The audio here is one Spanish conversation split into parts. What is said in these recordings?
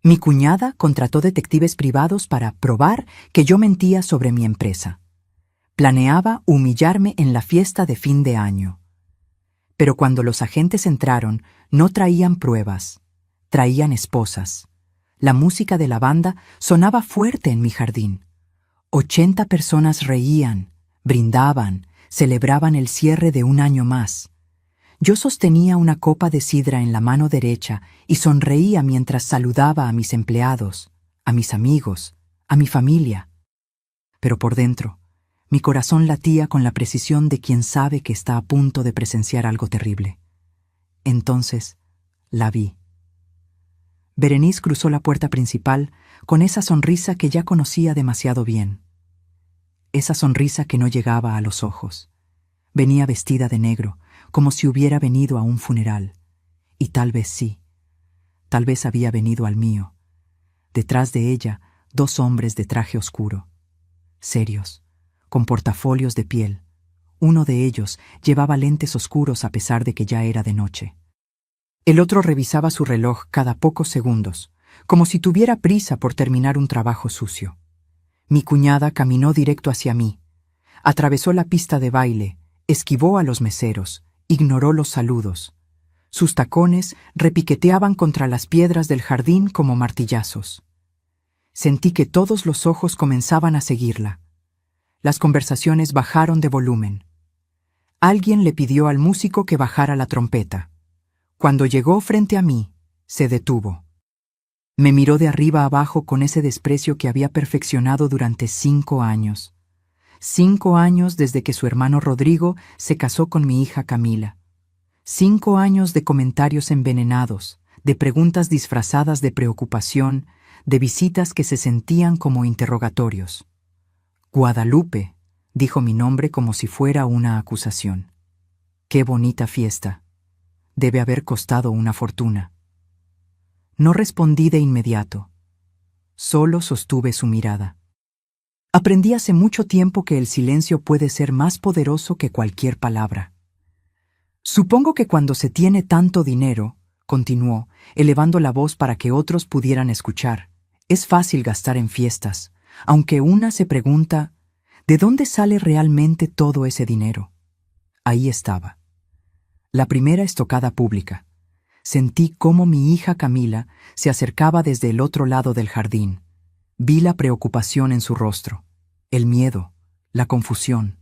Mi cuñada contrató detectives privados para probar que yo mentía sobre mi empresa. Planeaba humillarme en la fiesta de fin de año. Pero cuando los agentes entraron, no traían pruebas, traían esposas. La música de la banda sonaba fuerte en mi jardín. 80 personas reían, brindaban, celebraban el cierre de un año más. Yo sostenía una copa de sidra en la mano derecha y sonreía mientras saludaba a mis empleados, a mis amigos, a mi familia. Pero por dentro, mi corazón latía con la precisión de quien sabe que está a punto de presenciar algo terrible. Entonces, la vi. Berenice cruzó la puerta principal con esa sonrisa que ya conocía demasiado bien. Esa sonrisa que no llegaba a los ojos. Venía vestida de negro, como si hubiera venido a un funeral. Y tal vez sí. Tal vez había venido al mío. Detrás de ella, 2 hombres de traje oscuro. Serios, con portafolios de piel. Uno de ellos llevaba lentes oscuros a pesar de que ya era de noche. El otro revisaba su reloj cada pocos segundos, como si tuviera prisa por terminar un trabajo sucio. Mi cuñada caminó directo hacia mí. Atravesó la pista de baile, esquivó a los meseros, ignoró los saludos. Sus tacones repiqueteaban contra las piedras del jardín como martillazos. Sentí que todos los ojos comenzaban a seguirla. Las conversaciones bajaron de volumen. Alguien le pidió al músico que bajara la trompeta. Cuando llegó frente a mí, se detuvo. Me miró de arriba abajo con ese desprecio que había perfeccionado durante 5 años. 5 años desde que su hermano Rodrigo se casó con mi hija Camila. 5 años de comentarios envenenados, de preguntas disfrazadas de preocupación, de visitas que se sentían como interrogatorios. Guadalupe, dijo mi nombre como si fuera una acusación. Qué bonita fiesta. Debe haber costado una fortuna. No respondí de inmediato. Solo sostuve su mirada. Aprendí hace mucho tiempo que el silencio puede ser más poderoso que cualquier palabra. Supongo que cuando se tiene tanto dinero, continuó, elevando la voz para que otros pudieran escuchar, es fácil gastar en fiestas, aunque una se pregunta, ¿de dónde sale realmente todo ese dinero? Ahí estaba. La primera estocada pública. Sentí cómo mi hija Camila se acercaba desde el otro lado del jardín. Vi la preocupación en su rostro, el miedo, la confusión.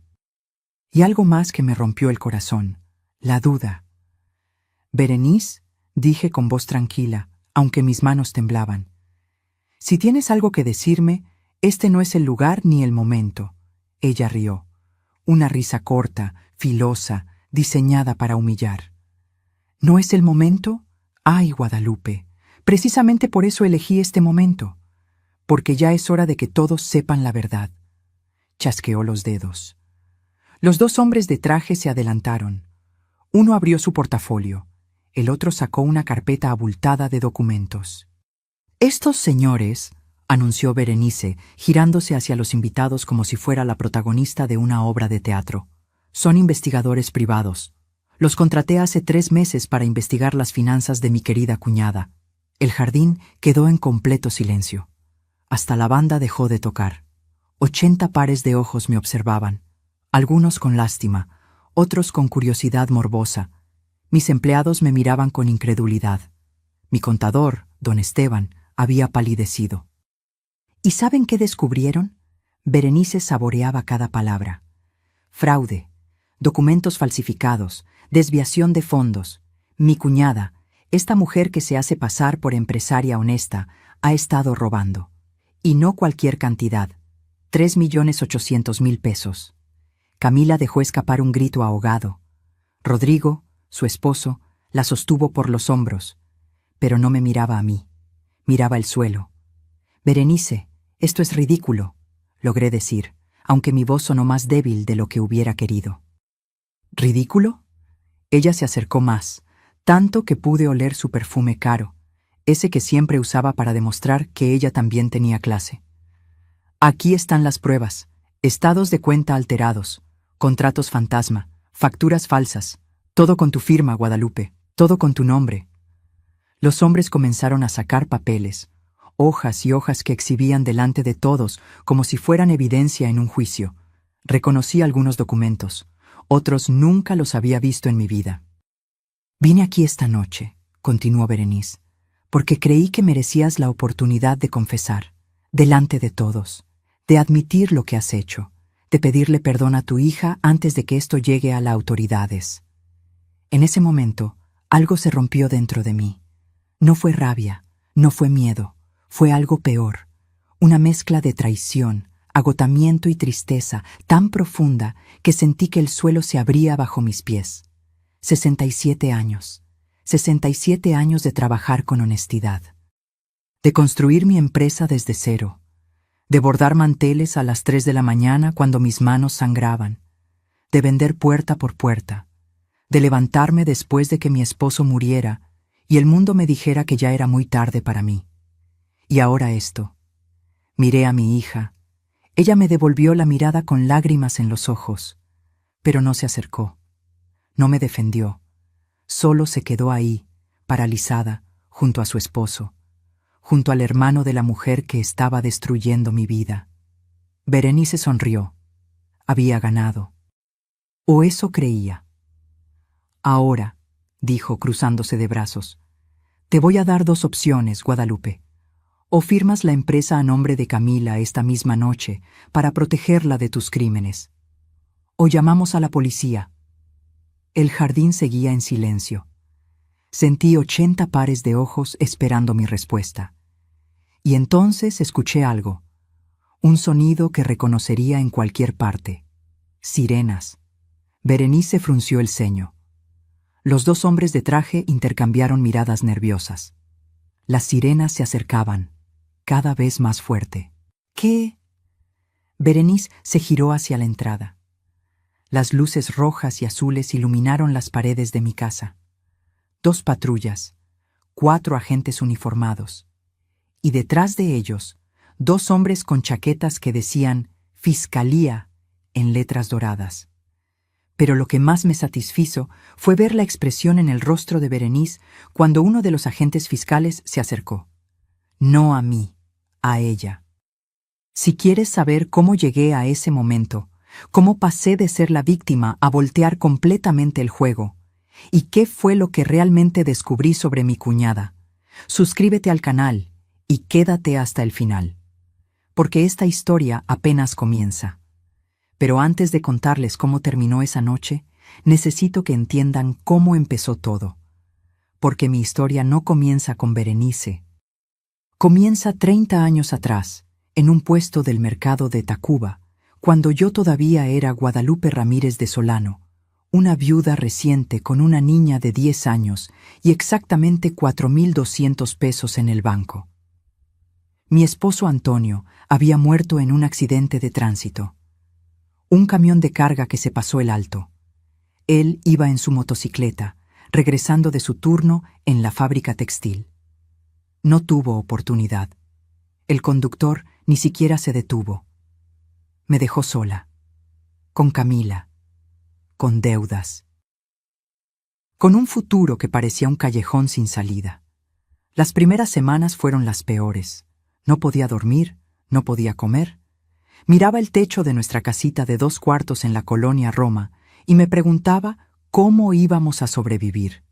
Y algo más que me rompió el corazón, la duda. Berenice, dije con voz tranquila, aunque mis manos temblaban. Si tienes algo que decirme, este no es el lugar ni el momento. Ella rió. Una risa corta, filosa, diseñada para humillar. ¿No es el momento? Ay, Guadalupe, precisamente por eso elegí este momento. Porque ya es hora de que todos sepan la verdad. Chasqueó los dedos. Los 2 hombres de traje se adelantaron. Uno abrió su portafolio. El otro sacó una carpeta abultada de documentos. Estos señores, anunció Berenice, girándose hacia los invitados como si fuera la protagonista de una obra de teatro, son investigadores privados. Los contraté hace 3 meses para investigar las finanzas de mi querida cuñada. El jardín quedó en completo silencio. Hasta la banda dejó de tocar. 80 pares de ojos me observaban, algunos con lástima, otros con curiosidad morbosa. Mis empleados me miraban con incredulidad. Mi contador, don Esteban, había palidecido. ¿Y saben qué descubrieron? Berenice saboreaba cada palabra. Fraude, documentos falsificados, desviación de fondos. Mi cuñada, esta mujer que se hace pasar por empresaria honesta, ha estado robando. Y no cualquier cantidad, 3.800.000 pesos. Camila dejó escapar un grito ahogado. Rodrigo, su esposo, la sostuvo por los hombros, pero no me miraba a mí, miraba el suelo. Berenice, esto es ridículo, logré decir, aunque mi voz sonó más débil de lo que hubiera querido. ¿Ridículo? Ella se acercó más, tanto que pude oler su perfume caro, ese que siempre usaba para demostrar que ella también tenía clase. Aquí están las pruebas, estados de cuenta alterados, contratos fantasma, facturas falsas, todo con tu firma, Guadalupe, todo con tu nombre. Los hombres comenzaron a sacar papeles. hojas y hojas que exhibían delante de todos como si fueran evidencia en un juicio. Reconocí algunos documentos, otros nunca los había visto en mi vida. Vine aquí esta noche, continuó Berenice, porque creí que merecías la oportunidad de confesar, delante de todos, de admitir lo que has hecho, de pedirle perdón a tu hija antes de que esto llegue a las autoridades. En ese momento, algo se rompió dentro de mí. No fue rabia, no fue miedo, fue algo peor, una mezcla de traición, agotamiento y tristeza tan profunda que sentí que el suelo se abría bajo mis pies. 67 años. 67 años de trabajar con honestidad. De construir mi empresa desde cero. De bordar manteles a las 3 de la mañana cuando mis manos sangraban. De vender puerta por puerta. De levantarme después de que mi esposo muriera y el mundo me dijera que ya era muy tarde para mí. Y ahora esto. Miré a mi hija. Ella me devolvió la mirada con lágrimas en los ojos, pero no se acercó. No me defendió. Solo se quedó ahí, paralizada, junto a su esposo, junto al hermano de la mujer que estaba destruyendo mi vida. Berenice sonrió. Había ganado. O eso creía. Ahora, dijo cruzándose de brazos, te voy a dar 2 opciones, Guadalupe. O firmas la empresa a nombre de Camila esta misma noche para protegerla de tus crímenes. O llamamos a la policía. El jardín seguía en silencio. Sentí 80 pares de ojos esperando mi respuesta. Y entonces escuché algo. Un sonido que reconocería en cualquier parte. Sirenas. Berenice frunció el ceño. Los 2 hombres de traje intercambiaron miradas nerviosas. Las sirenas se acercaban, cada vez más fuerte. ¿Qué? Berenice se giró hacia la entrada. Las luces rojas y azules iluminaron las paredes de mi casa. 2 patrullas, 4 agentes uniformados. Y detrás de ellos, 2 hombres con chaquetas que decían Fiscalía en letras doradas. Pero lo que más me satisfizo fue ver la expresión en el rostro de Berenice cuando uno de los agentes fiscales se acercó. No a mí, a ella. Si quieres saber cómo llegué a ese momento, cómo pasé de ser la víctima a voltear completamente el juego, y qué fue lo que realmente descubrí sobre mi cuñada, suscríbete al canal y quédate hasta el final. Porque esta historia apenas comienza. Pero antes de contarles cómo terminó esa noche, necesito que entiendan cómo empezó todo. Porque mi historia no comienza con Berenice. Comienza 30 años atrás, en un puesto del mercado de Tacuba, cuando yo todavía era Guadalupe Ramírez de Solano, una viuda reciente con una niña de 10 años y exactamente 4,200 pesos en el banco. Mi esposo Antonio había muerto en un accidente de tránsito. Un camión de carga que se pasó el alto. Él iba en su motocicleta, regresando de su turno en la fábrica textil. No tuvo oportunidad. El conductor ni siquiera se detuvo. Me dejó sola, con Camila, con deudas, con un futuro que parecía un callejón sin salida. Las primeras semanas fueron las peores. No podía dormir, no podía comer. Miraba el techo de nuestra casita de 2 cuartos en la colonia Roma y me preguntaba cómo íbamos a sobrevivir.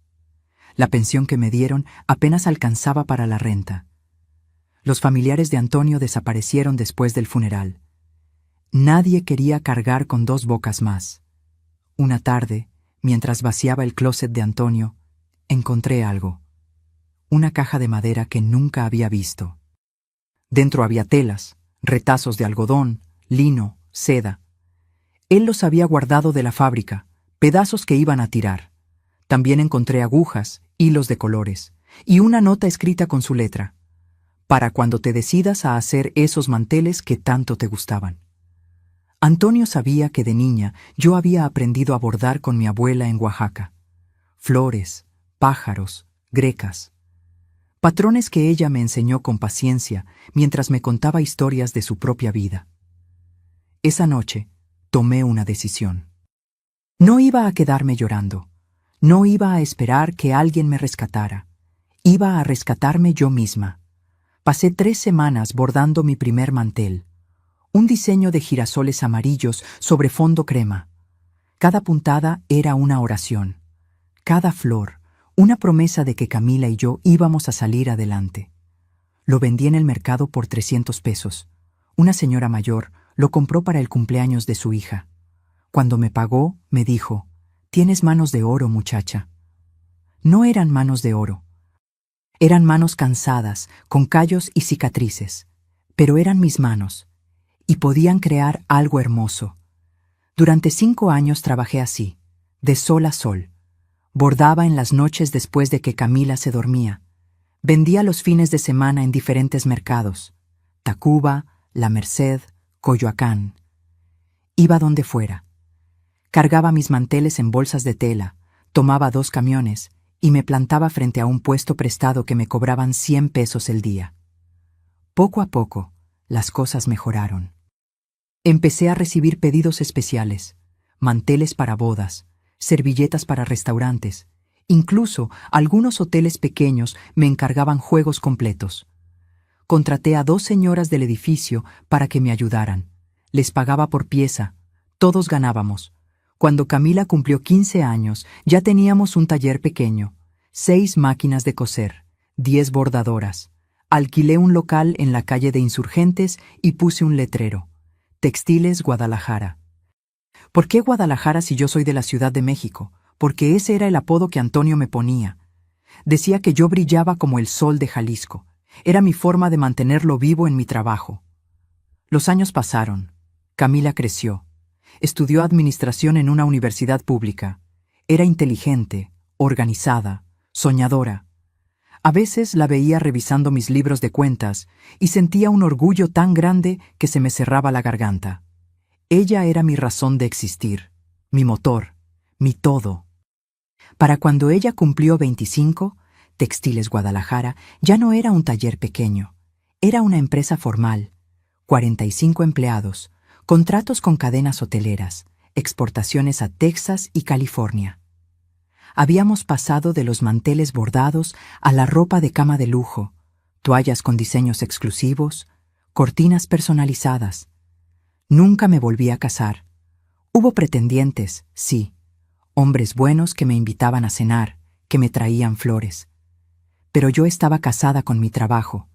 La pensión que me dieron apenas alcanzaba para la renta. Los familiares de Antonio desaparecieron después del funeral. Nadie quería cargar con 2 bocas más. Una tarde, mientras vaciaba el closet de Antonio, encontré algo. Una caja de madera que nunca había visto. Dentro había telas, retazos de algodón, lino, seda. Él los había guardado de la fábrica, pedazos que iban a tirar. También encontré agujas, hilos de colores, y una nota escrita con su letra. Para cuando te decidas a hacer esos manteles que tanto te gustaban. Antonio sabía que de niña yo había aprendido a bordar con mi abuela en Oaxaca. Flores, pájaros, grecas. Patrones que ella me enseñó con paciencia mientras me contaba historias de su propia vida. Esa noche tomé una decisión. No iba a quedarme llorando. No iba a esperar que alguien me rescatara. Iba a rescatarme yo misma. Pasé 3 semanas bordando mi primer mantel, un diseño de girasoles amarillos sobre fondo crema. Cada puntada era una oración, cada flor, una promesa de que Camila y yo íbamos a salir adelante. Lo vendí en el mercado por 300 pesos. Una señora mayor lo compró para el cumpleaños de su hija. Cuando me pagó, me dijo: «Tienes manos de oro, muchacha». No eran manos de oro. Eran manos cansadas, con callos y cicatrices, pero eran mis manos, y podían crear algo hermoso. Durante 5 años trabajé así, de sol a sol. Bordaba en las noches después de que Camila se dormía. Vendía los fines de semana en diferentes mercados: Tacuba, La Merced, Coyoacán. Iba donde fuera. Cargaba mis manteles en bolsas de tela, tomaba 2 camiones y me plantaba frente a un puesto prestado que me cobraban 100 pesos el día. Poco a poco, las cosas mejoraron. Empecé a recibir pedidos especiales, manteles para bodas, servilletas para restaurantes. Incluso algunos hoteles pequeños me encargaban juegos completos. Contraté a 2 señoras del edificio para que me ayudaran. Les pagaba por pieza. Todos ganábamos. Cuando Camila cumplió 15 años, ya teníamos un taller pequeño, 6 máquinas de coser, 10 bordadoras. Alquilé un local en la calle de Insurgentes y puse un letrero: Textiles Guadalajara. ¿Por qué Guadalajara si yo soy de la Ciudad de México? Porque ese era el apodo que Antonio me ponía. Decía que yo brillaba como el sol de Jalisco. Era mi forma de mantenerlo vivo en mi trabajo. Los años pasaron. Camila creció. Estudió administración en una universidad pública. Era inteligente, organizada, soñadora. A veces la veía revisando mis libros de cuentas y sentía un orgullo tan grande que se me cerraba la garganta. Ella era mi razón de existir, mi motor, mi todo. Para cuando ella cumplió 25, Textiles Guadalajara ya no era un taller pequeño. Era una empresa formal, 45 empleados, contratos con cadenas hoteleras, exportaciones a Texas y California. Habíamos pasado de los manteles bordados a la ropa de cama de lujo, toallas con diseños exclusivos, cortinas personalizadas. Nunca me volví a casar. Hubo pretendientes, sí, hombres buenos que me invitaban a cenar, que me traían flores. Pero yo estaba casada con mi trabajo,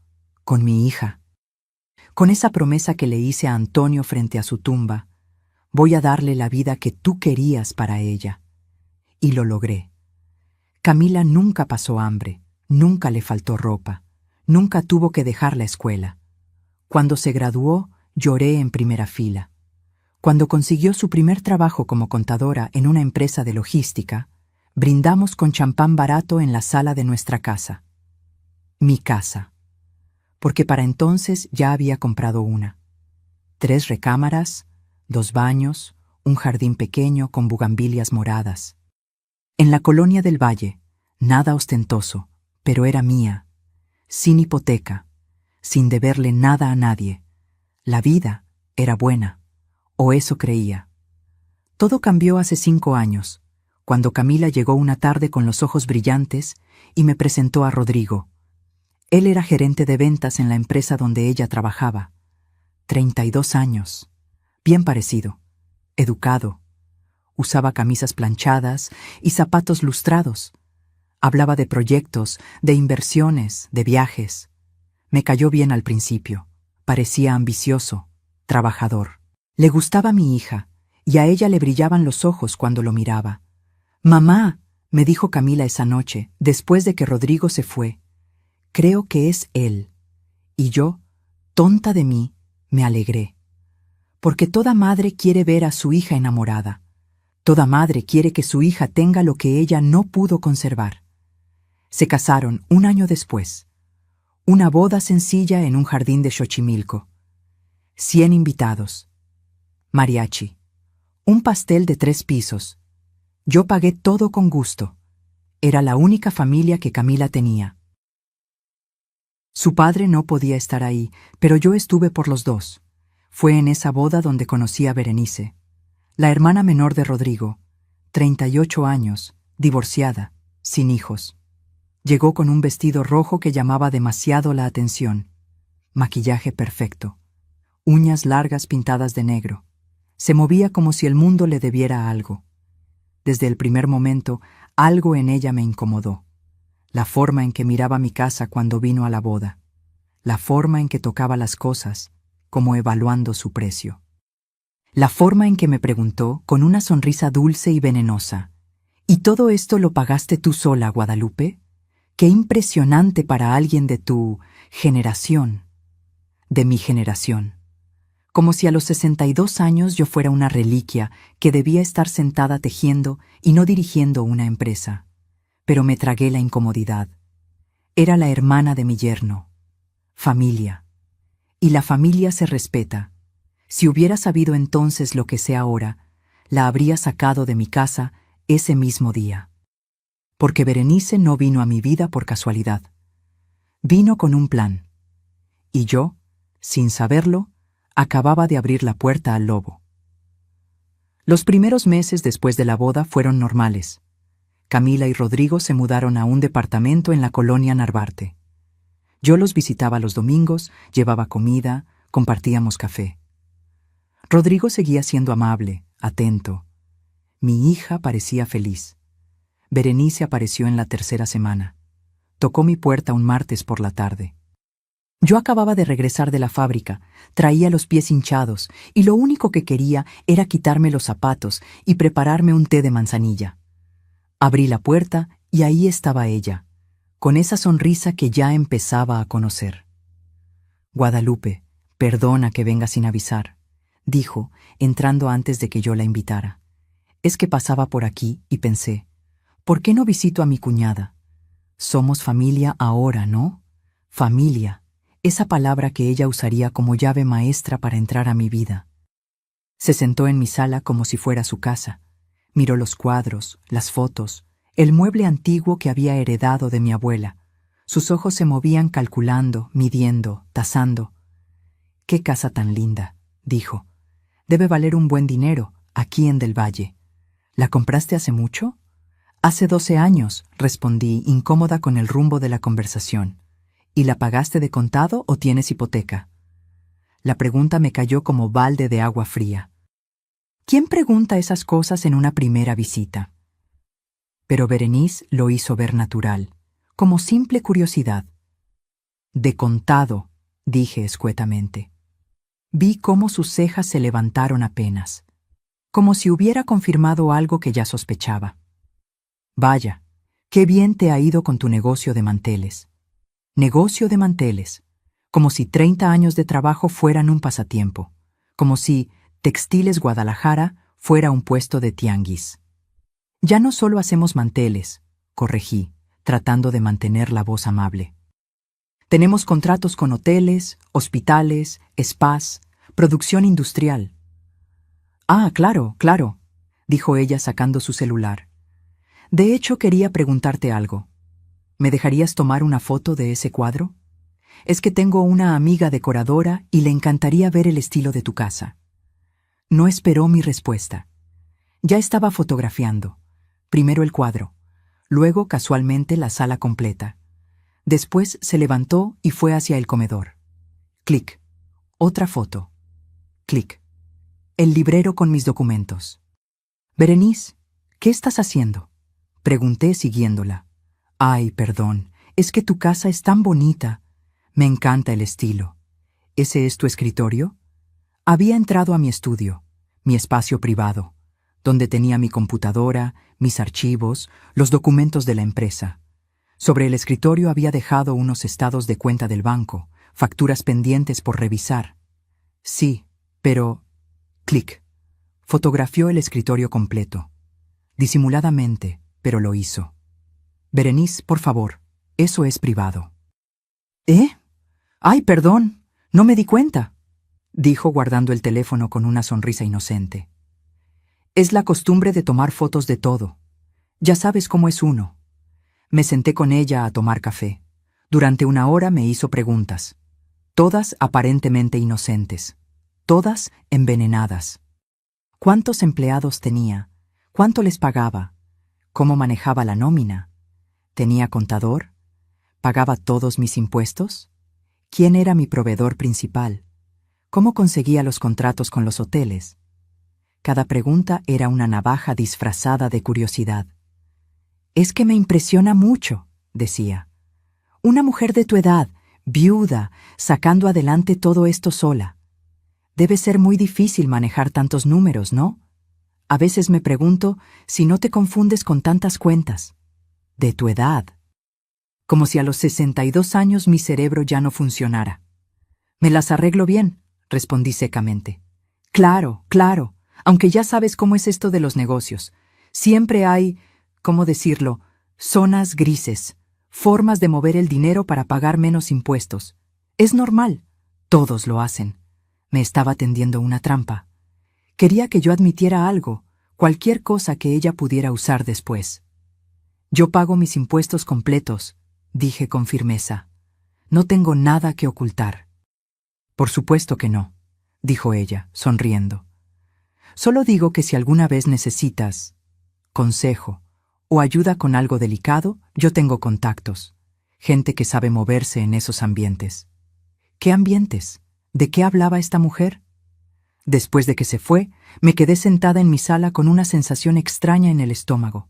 con mi hija. Con esa promesa que le hice a Antonio frente a su tumba: voy a darle la vida que tú querías para ella. Y lo logré. Camila nunca pasó hambre, nunca le faltó ropa, nunca tuvo que dejar la escuela. Cuando se graduó, lloré en primera fila. Cuando consiguió su primer trabajo como contadora en una empresa de logística, brindamos con champán barato en la sala de nuestra casa. Mi casa. Porque para entonces ya había comprado una. 3 recámaras, 2 baños, un jardín pequeño con bugambilias moradas. En la colonia del Valle, nada ostentoso, pero era mía, sin hipoteca, sin deberle nada a nadie. La vida era buena, o eso creía. Todo cambió hace 5 años, cuando Camila llegó una tarde con los ojos brillantes y me presentó a Rodrigo. Él era gerente de ventas en la empresa donde ella trabajaba. 32 años, bien parecido, educado. Usaba camisas planchadas y zapatos lustrados. Hablaba de proyectos, de inversiones, de viajes. Me cayó bien al principio. Parecía ambicioso, trabajador. Le gustaba mi hija, y a ella le brillaban los ojos cuando lo miraba. «Mamá», me dijo Camila esa noche, después de que Rodrigo se fue, «creo que es él». Y yo, tonta de mí, me alegré. Porque toda madre quiere ver a su hija enamorada. Toda madre quiere que su hija tenga lo que ella no pudo conservar. Se casaron 1 año después. Una boda sencilla en un jardín de Xochimilco. 100 invitados. Mariachi. Un pastel de 3 pisos. Yo pagué todo con gusto. Era la única familia que Camila tenía. Su padre no podía estar ahí, pero yo estuve por los 2. Fue en esa boda donde conocí a Berenice, la hermana menor de Rodrigo, 38 años, divorciada, sin hijos. Llegó con un vestido rojo que llamaba demasiado la atención. maquillaje perfecto, uñas largas pintadas de negro. Se movía como si el mundo le debiera algo. Desde el primer momento, algo en ella me incomodó. La forma en que miraba mi casa cuando vino a la boda. La forma en que tocaba las cosas, como evaluando su precio. La forma en que me preguntó, con una sonrisa dulce y venenosa: ¿y todo esto lo pagaste tú sola, Guadalupe? Qué impresionante para alguien de tu generación. De mi generación. Como si a los 62 años yo fuera una reliquia que debía estar sentada tejiendo y no dirigiendo una empresa. Pero me tragué la incomodidad. Era la hermana de mi yerno. Familia. Y la familia se respeta. Si hubiera sabido entonces lo que sé ahora, la habría sacado de mi casa ese mismo día. Porque Berenice no vino a mi vida por casualidad. Vino con un plan. Y yo, sin saberlo, acababa de abrir la puerta al lobo. Los primeros meses después de la boda fueron normales. Camila y Rodrigo se mudaron a un departamento en la colonia Narvarte. Yo los visitaba los domingos, llevaba comida, compartíamos café. Rodrigo seguía siendo amable, atento. Mi hija parecía feliz. Berenice apareció en la tercera semana. Tocó mi puerta un martes por la tarde. Yo acababa de regresar de la fábrica, traía los pies hinchados y lo único que quería era quitarme los zapatos y prepararme un té de manzanilla. Abrí la puerta y ahí estaba ella, con esa sonrisa que ya empezaba a conocer. Guadalupe, perdona que venga sin avisar, dijo, entrando antes de que yo la invitara. Es que pasaba por aquí y pensé, ¿por qué no visito a mi cuñada? Somos familia ahora, ¿no? Familia, esa palabra que ella usaría como llave maestra para entrar a mi vida. Se sentó en mi sala como si fuera su casa. Miró los cuadros, las fotos, el mueble antiguo que había heredado de mi abuela. Sus ojos se movían calculando, midiendo, tasando. «¡Qué casa tan linda!», dijo. «Debe valer un buen dinero, aquí en Del Valle. ¿La compraste hace mucho?» «Hace 12 años», respondí, incómoda con el rumbo de la conversación. «¿Y la pagaste de contado o tienes hipoteca?» La pregunta me cayó como balde de agua fría. ¿Quién pregunta esas cosas en una primera visita? Pero Berenice lo hizo ver natural, como simple curiosidad. «De contado», dije escuetamente. Vi cómo sus cejas se levantaron apenas, como si hubiera confirmado algo que ya sospechaba. «Vaya, qué bien te ha ido con tu negocio de manteles». Negocio de manteles, como si 30 años de trabajo fueran un pasatiempo, como si Textiles Guadalajara fuera un puesto de tianguis. «Ya no solo hacemos manteles», corregí, tratando de mantener la voz amable. «Tenemos contratos con hoteles, hospitales, spas, producción industrial». «Ah, claro, claro», dijo ella sacando su celular. «De hecho, quería preguntarte algo. ¿Me dejarías tomar una foto de ese cuadro? Es que tengo una amiga decoradora y le encantaría ver el estilo de tu casa». No esperó mi respuesta. Ya estaba fotografiando. Primero el cuadro, luego casualmente la sala completa. Después se levantó y fue hacia el comedor. Clic. Otra foto. Clic. El librero con mis documentos. «Berenice, ¿qué estás haciendo?», pregunté siguiéndola. «Ay, perdón, es que tu casa es tan bonita. Me encanta el estilo. ¿Ese es tu escritorio?» Había entrado a mi estudio, mi espacio privado, donde tenía mi computadora, mis archivos, los documentos de la empresa. Sobre el escritorio había dejado unos estados de cuenta del banco, facturas pendientes por revisar. Sí, pero... Clic. Fotografió el escritorio completo. Disimuladamente, pero lo hizo. «Berenice, por favor, eso es privado». «¿Eh? Ay, perdón, no me di cuenta», dijo guardando el teléfono con una sonrisa inocente. «Es la costumbre de tomar fotos de todo. Ya sabes cómo es uno». Me senté con ella a tomar café. Durante una hora me hizo preguntas. Todas aparentemente inocentes. Todas envenenadas. ¿Cuántos empleados tenía? ¿Cuánto les pagaba? ¿Cómo manejaba la nómina? ¿Tenía contador? ¿Pagaba todos mis impuestos? ¿Quién era mi proveedor principal? ¿Cómo conseguía los contratos con los hoteles? Cada pregunta era una navaja disfrazada de curiosidad. Es que me impresiona mucho, decía. Una mujer de tu edad, viuda, sacando adelante todo esto sola. Debe ser muy difícil manejar tantos números, ¿no? A veces me pregunto si no te confundes con tantas cuentas. De tu edad. Como si a los 62 años mi cerebro ya no funcionara. Me las arreglo bien, respondí secamente. Claro, claro, aunque ya sabes cómo es esto de los negocios. Siempre hay, ¿cómo decirlo?, zonas grises, formas de mover el dinero para pagar menos impuestos. Es normal, todos lo hacen. Me estaba tendiendo una trampa. Quería que yo admitiera algo, cualquier cosa que ella pudiera usar después. Yo pago mis impuestos completos, dije con firmeza. No tengo nada que ocultar. Por supuesto que no, dijo ella, sonriendo. Solo digo que si alguna vez necesitas consejo o ayuda con algo delicado, yo tengo contactos, gente que sabe moverse en esos ambientes. ¿Qué ambientes? ¿De qué hablaba esta mujer? Después de que se fue, me quedé sentada en mi sala con una sensación extraña en el estómago,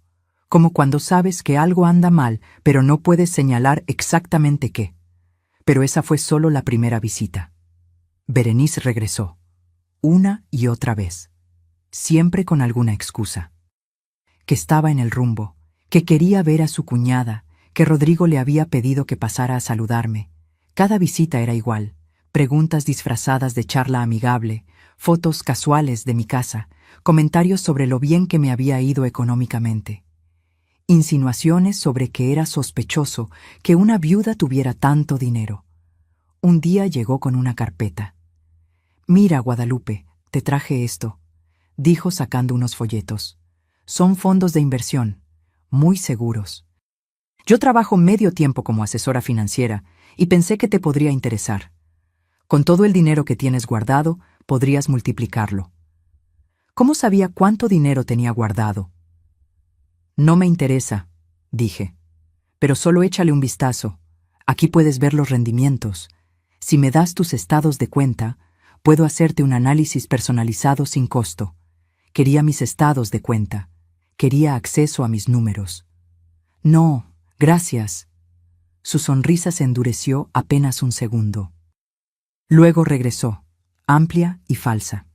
como cuando sabes que algo anda mal, pero no puedes señalar exactamente qué. Pero esa fue solo la primera visita. Berenice regresó, una y otra vez, siempre con alguna excusa. Que estaba en el rumbo, que quería ver a su cuñada, que Rodrigo le había pedido que pasara a saludarme. Cada visita era igual, preguntas disfrazadas de charla amigable, fotos casuales de mi casa, comentarios sobre lo bien que me había ido económicamente. Insinuaciones sobre que era sospechoso que una viuda tuviera tanto dinero. Un día llegó con una carpeta. «Mira, Guadalupe, te traje esto», dijo sacando unos folletos. «Son fondos de inversión, muy seguros. Yo trabajo medio tiempo como asesora financiera y pensé que te podría interesar. Con todo el dinero que tienes guardado, podrías multiplicarlo». ¿Cómo sabía cuánto dinero tenía guardado? «No me interesa», dije. «Pero solo échale un vistazo. Aquí puedes ver los rendimientos. Si me das tus estados de cuenta, puedo hacerte un análisis personalizado sin costo. Quería mis estados de cuenta. Quería acceso a mis números». «No, gracias». Su sonrisa se endureció apenas un segundo. Luego regresó, amplia y falsa.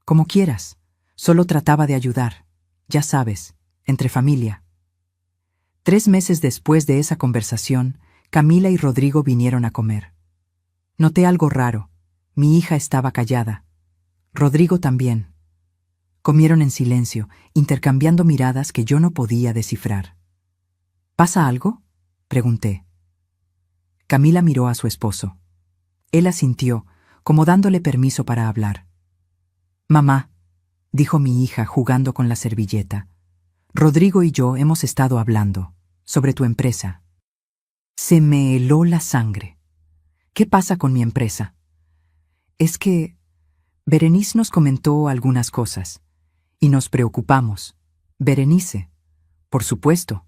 «Como quieras. Solo trataba de ayudar. Ya sabes, entre familia». 3 meses después de esa conversación, Camila y Rodrigo vinieron a comer. Noté algo raro. Mi hija estaba callada. Rodrigo también. Comieron en silencio, intercambiando miradas que yo no podía descifrar. «¿Pasa algo?», pregunté. Camila miró a su esposo. Él asintió, como dándole permiso para hablar. «Mamá», dijo mi hija jugando con la servilleta, «Rodrigo y yo hemos estado hablando sobre tu empresa». Se me heló la sangre. «¿Qué pasa con mi empresa?». «Es que Berenice nos comentó algunas cosas y nos preocupamos». «Berenice, por supuesto».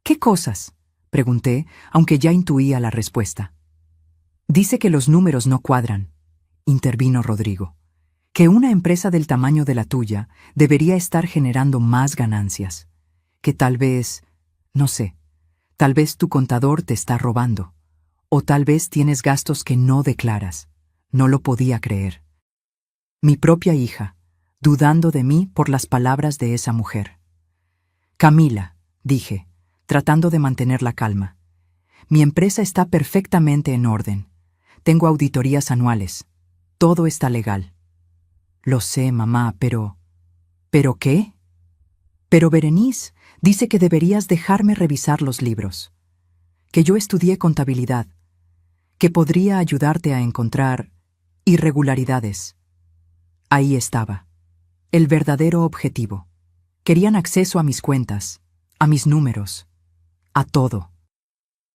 «¿Qué cosas?», pregunté, aunque ya intuía la respuesta. «Dice que los números no cuadran», intervino Rodrigo. «Que una empresa del tamaño de la tuya debería estar generando más ganancias. Que tal vez, no sé, tal vez tu contador te está robando. O tal vez tienes gastos que no declaras». No lo podía creer. Mi propia hija, dudando de mí por las palabras de esa mujer. «Camila», dije, tratando de mantener la calma. «Mi empresa está perfectamente en orden. Tengo auditorías anuales. Todo está legal». «Lo sé, mamá, pero...». «¿Pero qué?». «Pero Berenice dice que deberías dejarme revisar los libros. Que yo estudié contabilidad. Que podría ayudarte a encontrar irregularidades». Ahí estaba. El verdadero objetivo. Querían acceso a mis cuentas, a mis números, a todo.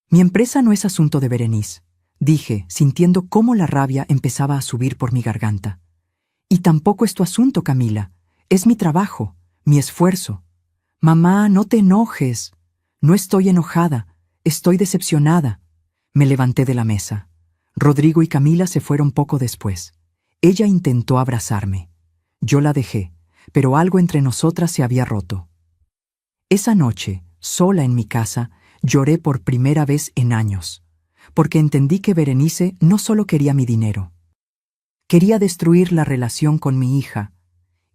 «Mi empresa no es asunto de Berenice», dije, sintiendo cómo la rabia empezaba a subir por mi garganta. «Y tampoco es tu asunto, Camila. Es mi trabajo, mi esfuerzo». «Mamá, no te enojes». «No estoy enojada, estoy decepcionada. Me levanté de la mesa. Rodrigo y Camila se fueron poco después. Ella intentó abrazarme. Yo la dejé, pero algo entre nosotras se había roto. Esa noche, sola en mi casa, lloré por primera vez en años, porque entendí que Berenice no solo quería mi dinero. Quería destruir la relación con mi hija,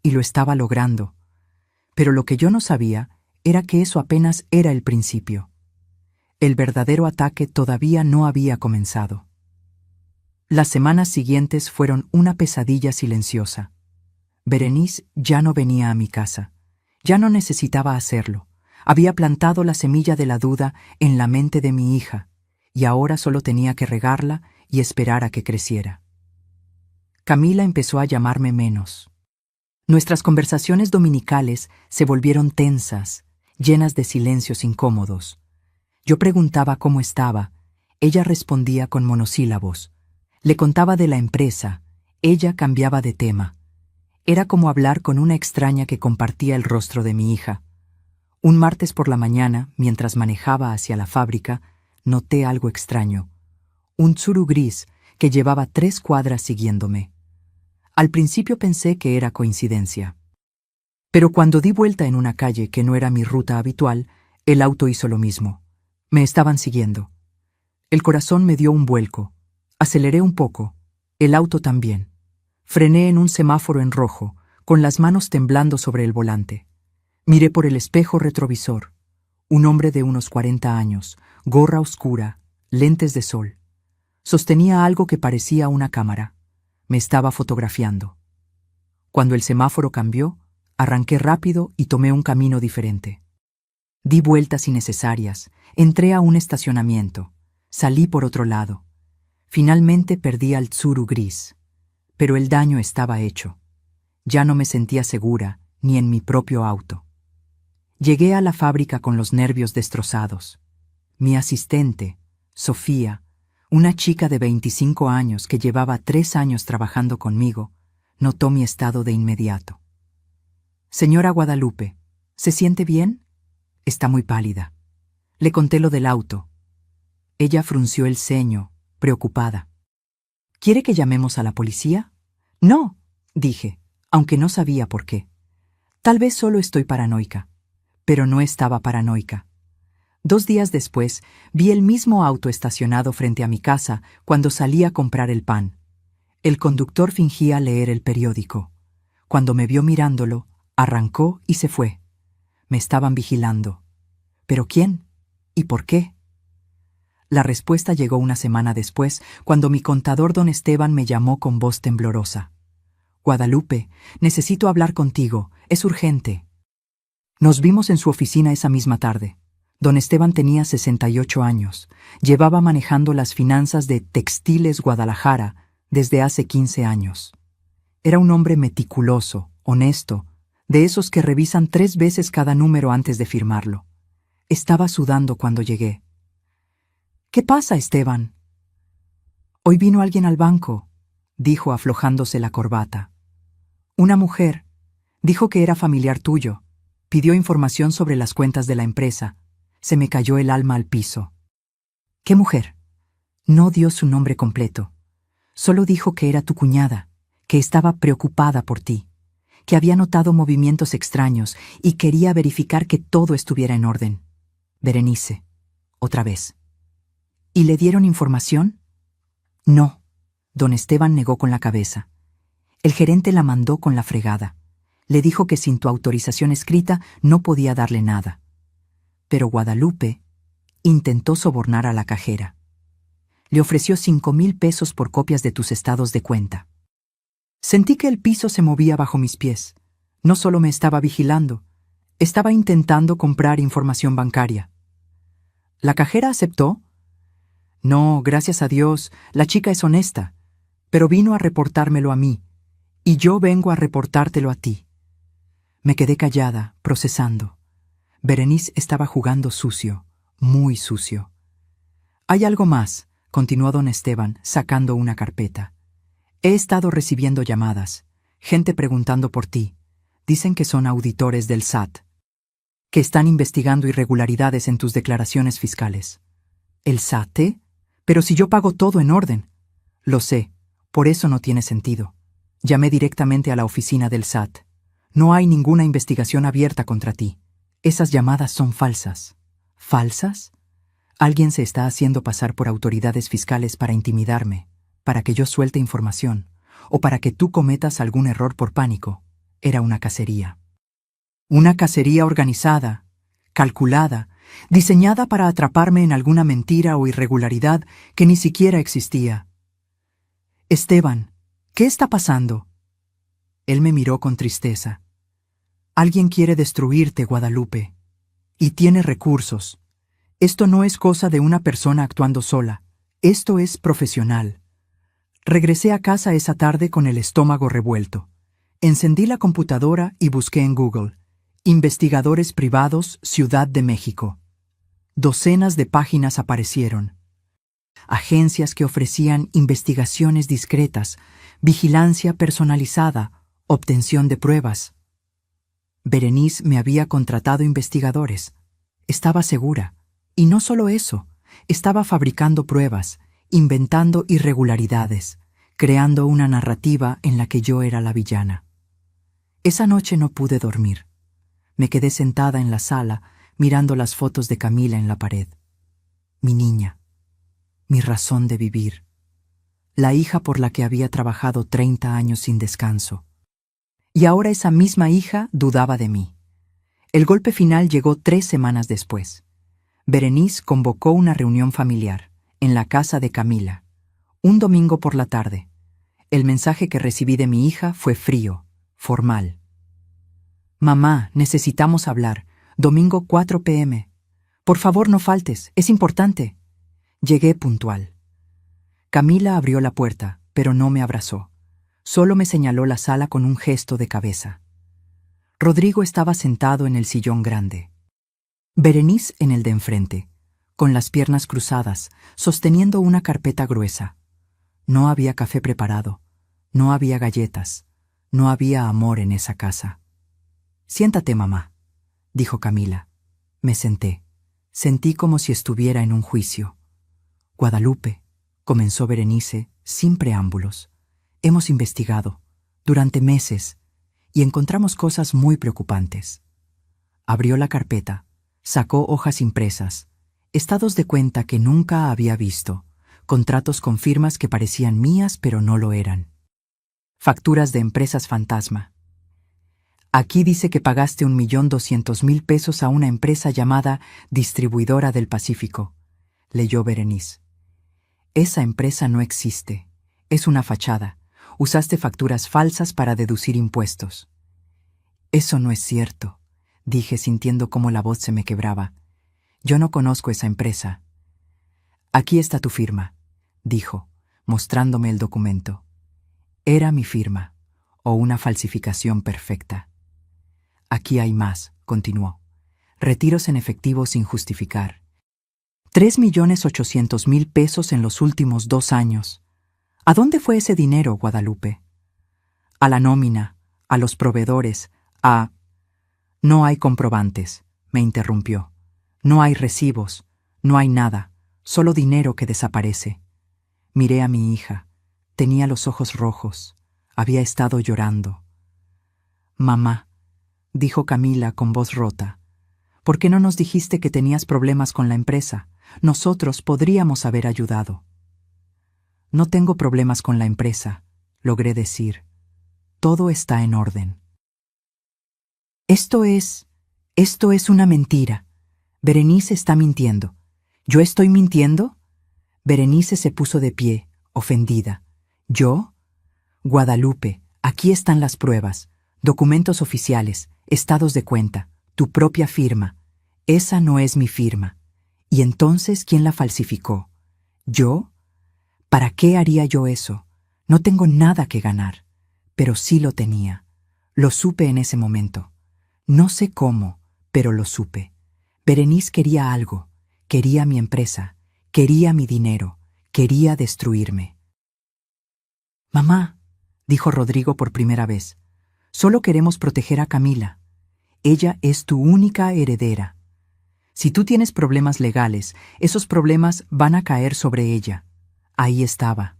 y lo estaba logrando. Pero lo que yo no sabía era que eso apenas era el principio. El verdadero ataque todavía no había comenzado. Las semanas siguientes fueron una pesadilla silenciosa. Berenice ya no venía a mi casa. Ya no necesitaba hacerlo. Había plantado la semilla de la duda en la mente de mi hija, y ahora solo tenía que regarla y esperar a que creciera. Camila empezó a llamarme menos. Nuestras conversaciones dominicales se volvieron tensas, llenas de silencios incómodos. Yo preguntaba cómo estaba, ella respondía con monosílabos. Le contaba de la empresa, ella cambiaba de tema. Era como hablar con una extraña que compartía el rostro de mi hija. Un martes por la mañana, mientras manejaba hacia la fábrica, noté algo extraño. Un tsuru gris que llevaba 3 cuadras siguiéndome. Al principio pensé que era coincidencia. Pero cuando di vuelta en una calle que no era mi ruta habitual, el auto hizo lo mismo. Me estaban siguiendo. El corazón me dio un vuelco. Aceleré un poco. El auto también. Frené en un semáforo en rojo, con las manos temblando sobre el volante. Miré por el espejo retrovisor. Un hombre de unos 40 años, gorra oscura, lentes de sol. Sostenía algo que parecía una cámara. Me estaba fotografiando. Cuando el semáforo cambió, arranqué rápido y tomé un camino diferente. Di vueltas innecesarias, entré a un estacionamiento, salí por otro lado. Finalmente perdí al tsuru gris. Pero el daño estaba hecho. Ya no me sentía segura, ni en mi propio auto. Llegué a la fábrica con los nervios destrozados. Mi asistente, Sofía, una chica de 25 años que llevaba 3 años trabajando conmigo, notó mi estado de inmediato. «Señora Guadalupe, ¿se siente bien? Está muy pálida». Le conté lo del auto. Ella frunció el ceño, preocupada. «¿Quiere que llamemos a la policía?» «No», dije, aunque no sabía por qué. Tal vez solo estoy paranoica. Pero no estaba paranoica. 2 días después, vi el mismo auto estacionado frente a mi casa cuando salí a comprar el pan. El conductor fingía leer el periódico. Cuando me vio mirándolo, arrancó y se fue. Me estaban vigilando. ¿Pero quién? ¿Y por qué? La respuesta llegó una semana después, cuando mi contador don Esteban me llamó con voz temblorosa. «Guadalupe, necesito hablar contigo, es urgente». Nos vimos en su oficina esa misma tarde. Don Esteban tenía 68 años. Llevaba manejando las finanzas de Textiles Guadalajara desde hace 15 años. Era un hombre meticuloso, honesto, de esos que revisan 3 veces cada número antes de firmarlo. Estaba sudando cuando llegué. «¿Qué pasa, Esteban?» «Hoy vino alguien al banco», dijo aflojándose la corbata. «Una mujer. Dijo que era familiar tuyo. Pidió información sobre las cuentas de la empresa. Se me cayó el alma al piso». «¿Qué mujer?» «No dio su nombre completo. Solo dijo que era tu cuñada, que estaba preocupada por ti, que había notado movimientos extraños y quería verificar que todo estuviera en orden. Berenice, otra vez». «¿Y le dieron información?» «No», don Esteban negó con la cabeza. «El gerente la mandó con la fregada. Le dijo que sin tu autorización escrita no podía darle nada». Pero Guadalupe intentó sobornar a la cajera. Le ofreció 5,000 pesos por copias de tus estados de cuenta. Sentí que el piso se movía bajo mis pies. No solo me estaba vigilando, estaba intentando comprar información bancaria. ¿La cajera aceptó? «No, gracias a Dios, la chica es honesta, pero vino a reportármelo a mí, y yo vengo a reportártelo a ti». Me quedé callada, procesando. Berenice estaba jugando sucio, muy sucio. «Hay algo más», continuó don Esteban, sacando una carpeta. «He estado recibiendo llamadas, gente preguntando por ti. Dicen que son auditores del SAT, que están investigando irregularidades en tus declaraciones fiscales». «¿El SAT? Pero si yo pago todo en orden. Lo sé, por eso no tiene sentido. Llamé directamente a la oficina del SAT. No hay ninguna investigación abierta contra ti. Esas llamadas son falsas. ¿Falsas? Alguien se está haciendo pasar por autoridades fiscales para intimidarme, para que yo suelte información, o para que tú cometas algún error por pánico. Era una cacería. Una cacería organizada, calculada, diseñada para atraparme en alguna mentira o irregularidad que ni siquiera existía. Esteban, ¿qué está pasando? Él me miró con tristeza. Alguien quiere destruirte, Guadalupe. Y tiene recursos. Esto no es cosa de una persona actuando sola. Esto es profesional. Regresé a casa esa tarde con el estómago revuelto. Encendí la computadora y busqué en Google: Investigadores privados, Ciudad de México. Docenas de páginas aparecieron. Agencias que ofrecían investigaciones discretas, vigilancia personalizada, obtención de pruebas. Berenice me había contratado investigadores. Estaba segura. Y no solo eso, estaba fabricando pruebas, inventando irregularidades, creando una narrativa en la que yo era la villana. Esa noche no pude dormir. Me quedé sentada en la sala, mirando las fotos de Camila en la pared. Mi niña, mi razón de vivir, la hija por la que había trabajado 30 años sin descanso. Y ahora esa misma hija dudaba de mí. El golpe final llegó 3 semanas después. Berenice convocó una reunión familiar, en la casa de Camila, un domingo por la tarde. El mensaje que recibí de mi hija fue frío, formal. Mamá, necesitamos hablar. Domingo 4 p.m. Por favor, no faltes, es importante. Llegué puntual. Camila abrió la puerta, pero no me abrazó. Solo me señaló la sala con un gesto de cabeza. Rodrigo estaba sentado en el sillón grande. Berenice en el de enfrente, con las piernas cruzadas, sosteniendo una carpeta gruesa. No había café preparado, no había galletas, no había amor en esa casa. Siéntate, mamá, dijo Camila. Me senté. Sentí como si estuviera en un juicio. Guadalupe, comenzó Berenice, sin preámbulos. Hemos investigado, durante meses, y encontramos cosas muy preocupantes. Abrió la carpeta. Sacó hojas impresas, estados de cuenta que nunca había visto, contratos con firmas que parecían mías pero no lo eran. Facturas de empresas fantasma. Aquí dice que pagaste 1.200.000 pesos a una empresa llamada Distribuidora del Pacífico, leyó Berenice. Esa empresa no existe, es una fachada. Usaste facturas falsas para deducir impuestos. Eso no es cierto, dije sintiendo cómo la voz se me quebraba. Yo no conozco esa empresa. Aquí está tu firma, dijo, mostrándome el documento. Era mi firma, o una falsificación perfecta. Aquí hay más, continuó. Retiros en efectivo sin justificar. 3.800.000 pesos en los últimos 2 años. ¿A dónde fue ese dinero, Guadalupe? A la nómina, a los proveedores, a... No hay comprobantes, me interrumpió. No hay recibos, no hay nada, solo dinero que desaparece. Miré a mi hija. Tenía los ojos rojos. Había estado llorando. Mamá, dijo Camila con voz rota, ¿por qué no nos dijiste que tenías problemas con la empresa? Nosotros podríamos haber ayudado. No tengo problemas con la empresa, logré decir. Todo está en orden. Esto es una mentira. Berenice está mintiendo. ¿Yo estoy mintiendo? Berenice se puso de pie, ofendida. ¿Yo? Guadalupe, aquí están las pruebas, documentos oficiales, estados de cuenta, tu propia firma. Esa no es mi firma. ¿Y entonces quién la falsificó? ¿Yo? ¿Para qué haría yo eso? No tengo nada que ganar. Pero sí lo tenía. Lo supe en ese momento. No sé cómo, pero lo supe. Berenice quería algo. Quería mi empresa. Quería mi dinero. Quería destruirme. Mamá, dijo Rodrigo por primera vez, solo queremos proteger a Camila. Ella es tu única heredera. Si tú tienes problemas legales, esos problemas van a caer sobre ella. Ahí estaba,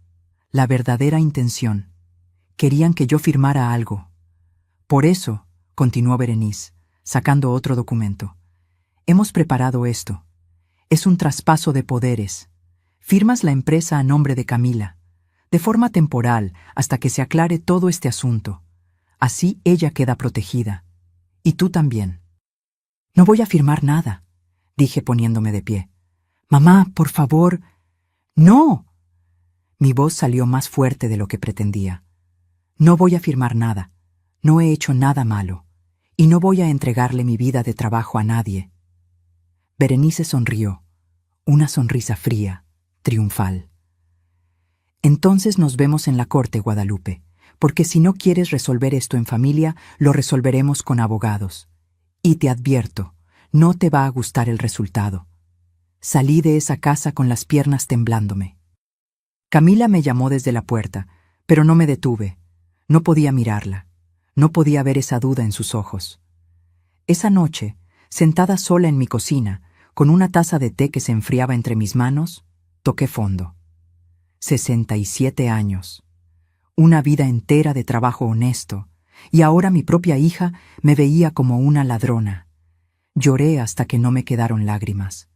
la verdadera intención. Querían que yo firmara algo. Por eso, continuó Berenice, sacando otro documento. Hemos preparado esto. Es un traspaso de poderes. Firmas la empresa a nombre de Camila, de forma temporal, hasta que se aclare todo este asunto. Así ella queda protegida. Y tú también. No voy a firmar nada, dije poniéndome de pie. Mamá, por favor. ¡No! Mi voz salió más fuerte de lo que pretendía. No voy a firmar nada. No he hecho nada malo. Y no voy a entregarle mi vida de trabajo a nadie. Berenice sonrió, una sonrisa fría, triunfal. Entonces nos vemos en la corte, Guadalupe, porque si no quieres resolver esto en familia, lo resolveremos con abogados. Y te advierto, no te va a gustar el resultado. Salí de esa casa con las piernas temblándome. Camila me llamó desde la puerta, pero no me detuve. No podía mirarla. No podía ver esa duda en sus ojos. Esa noche, sentada sola en mi cocina, con una taza de té que se enfriaba entre mis manos, toqué fondo. 67 años. Una vida entera de trabajo honesto, y ahora mi propia hija me veía como una ladrona. Lloré hasta que no me quedaron lágrimas.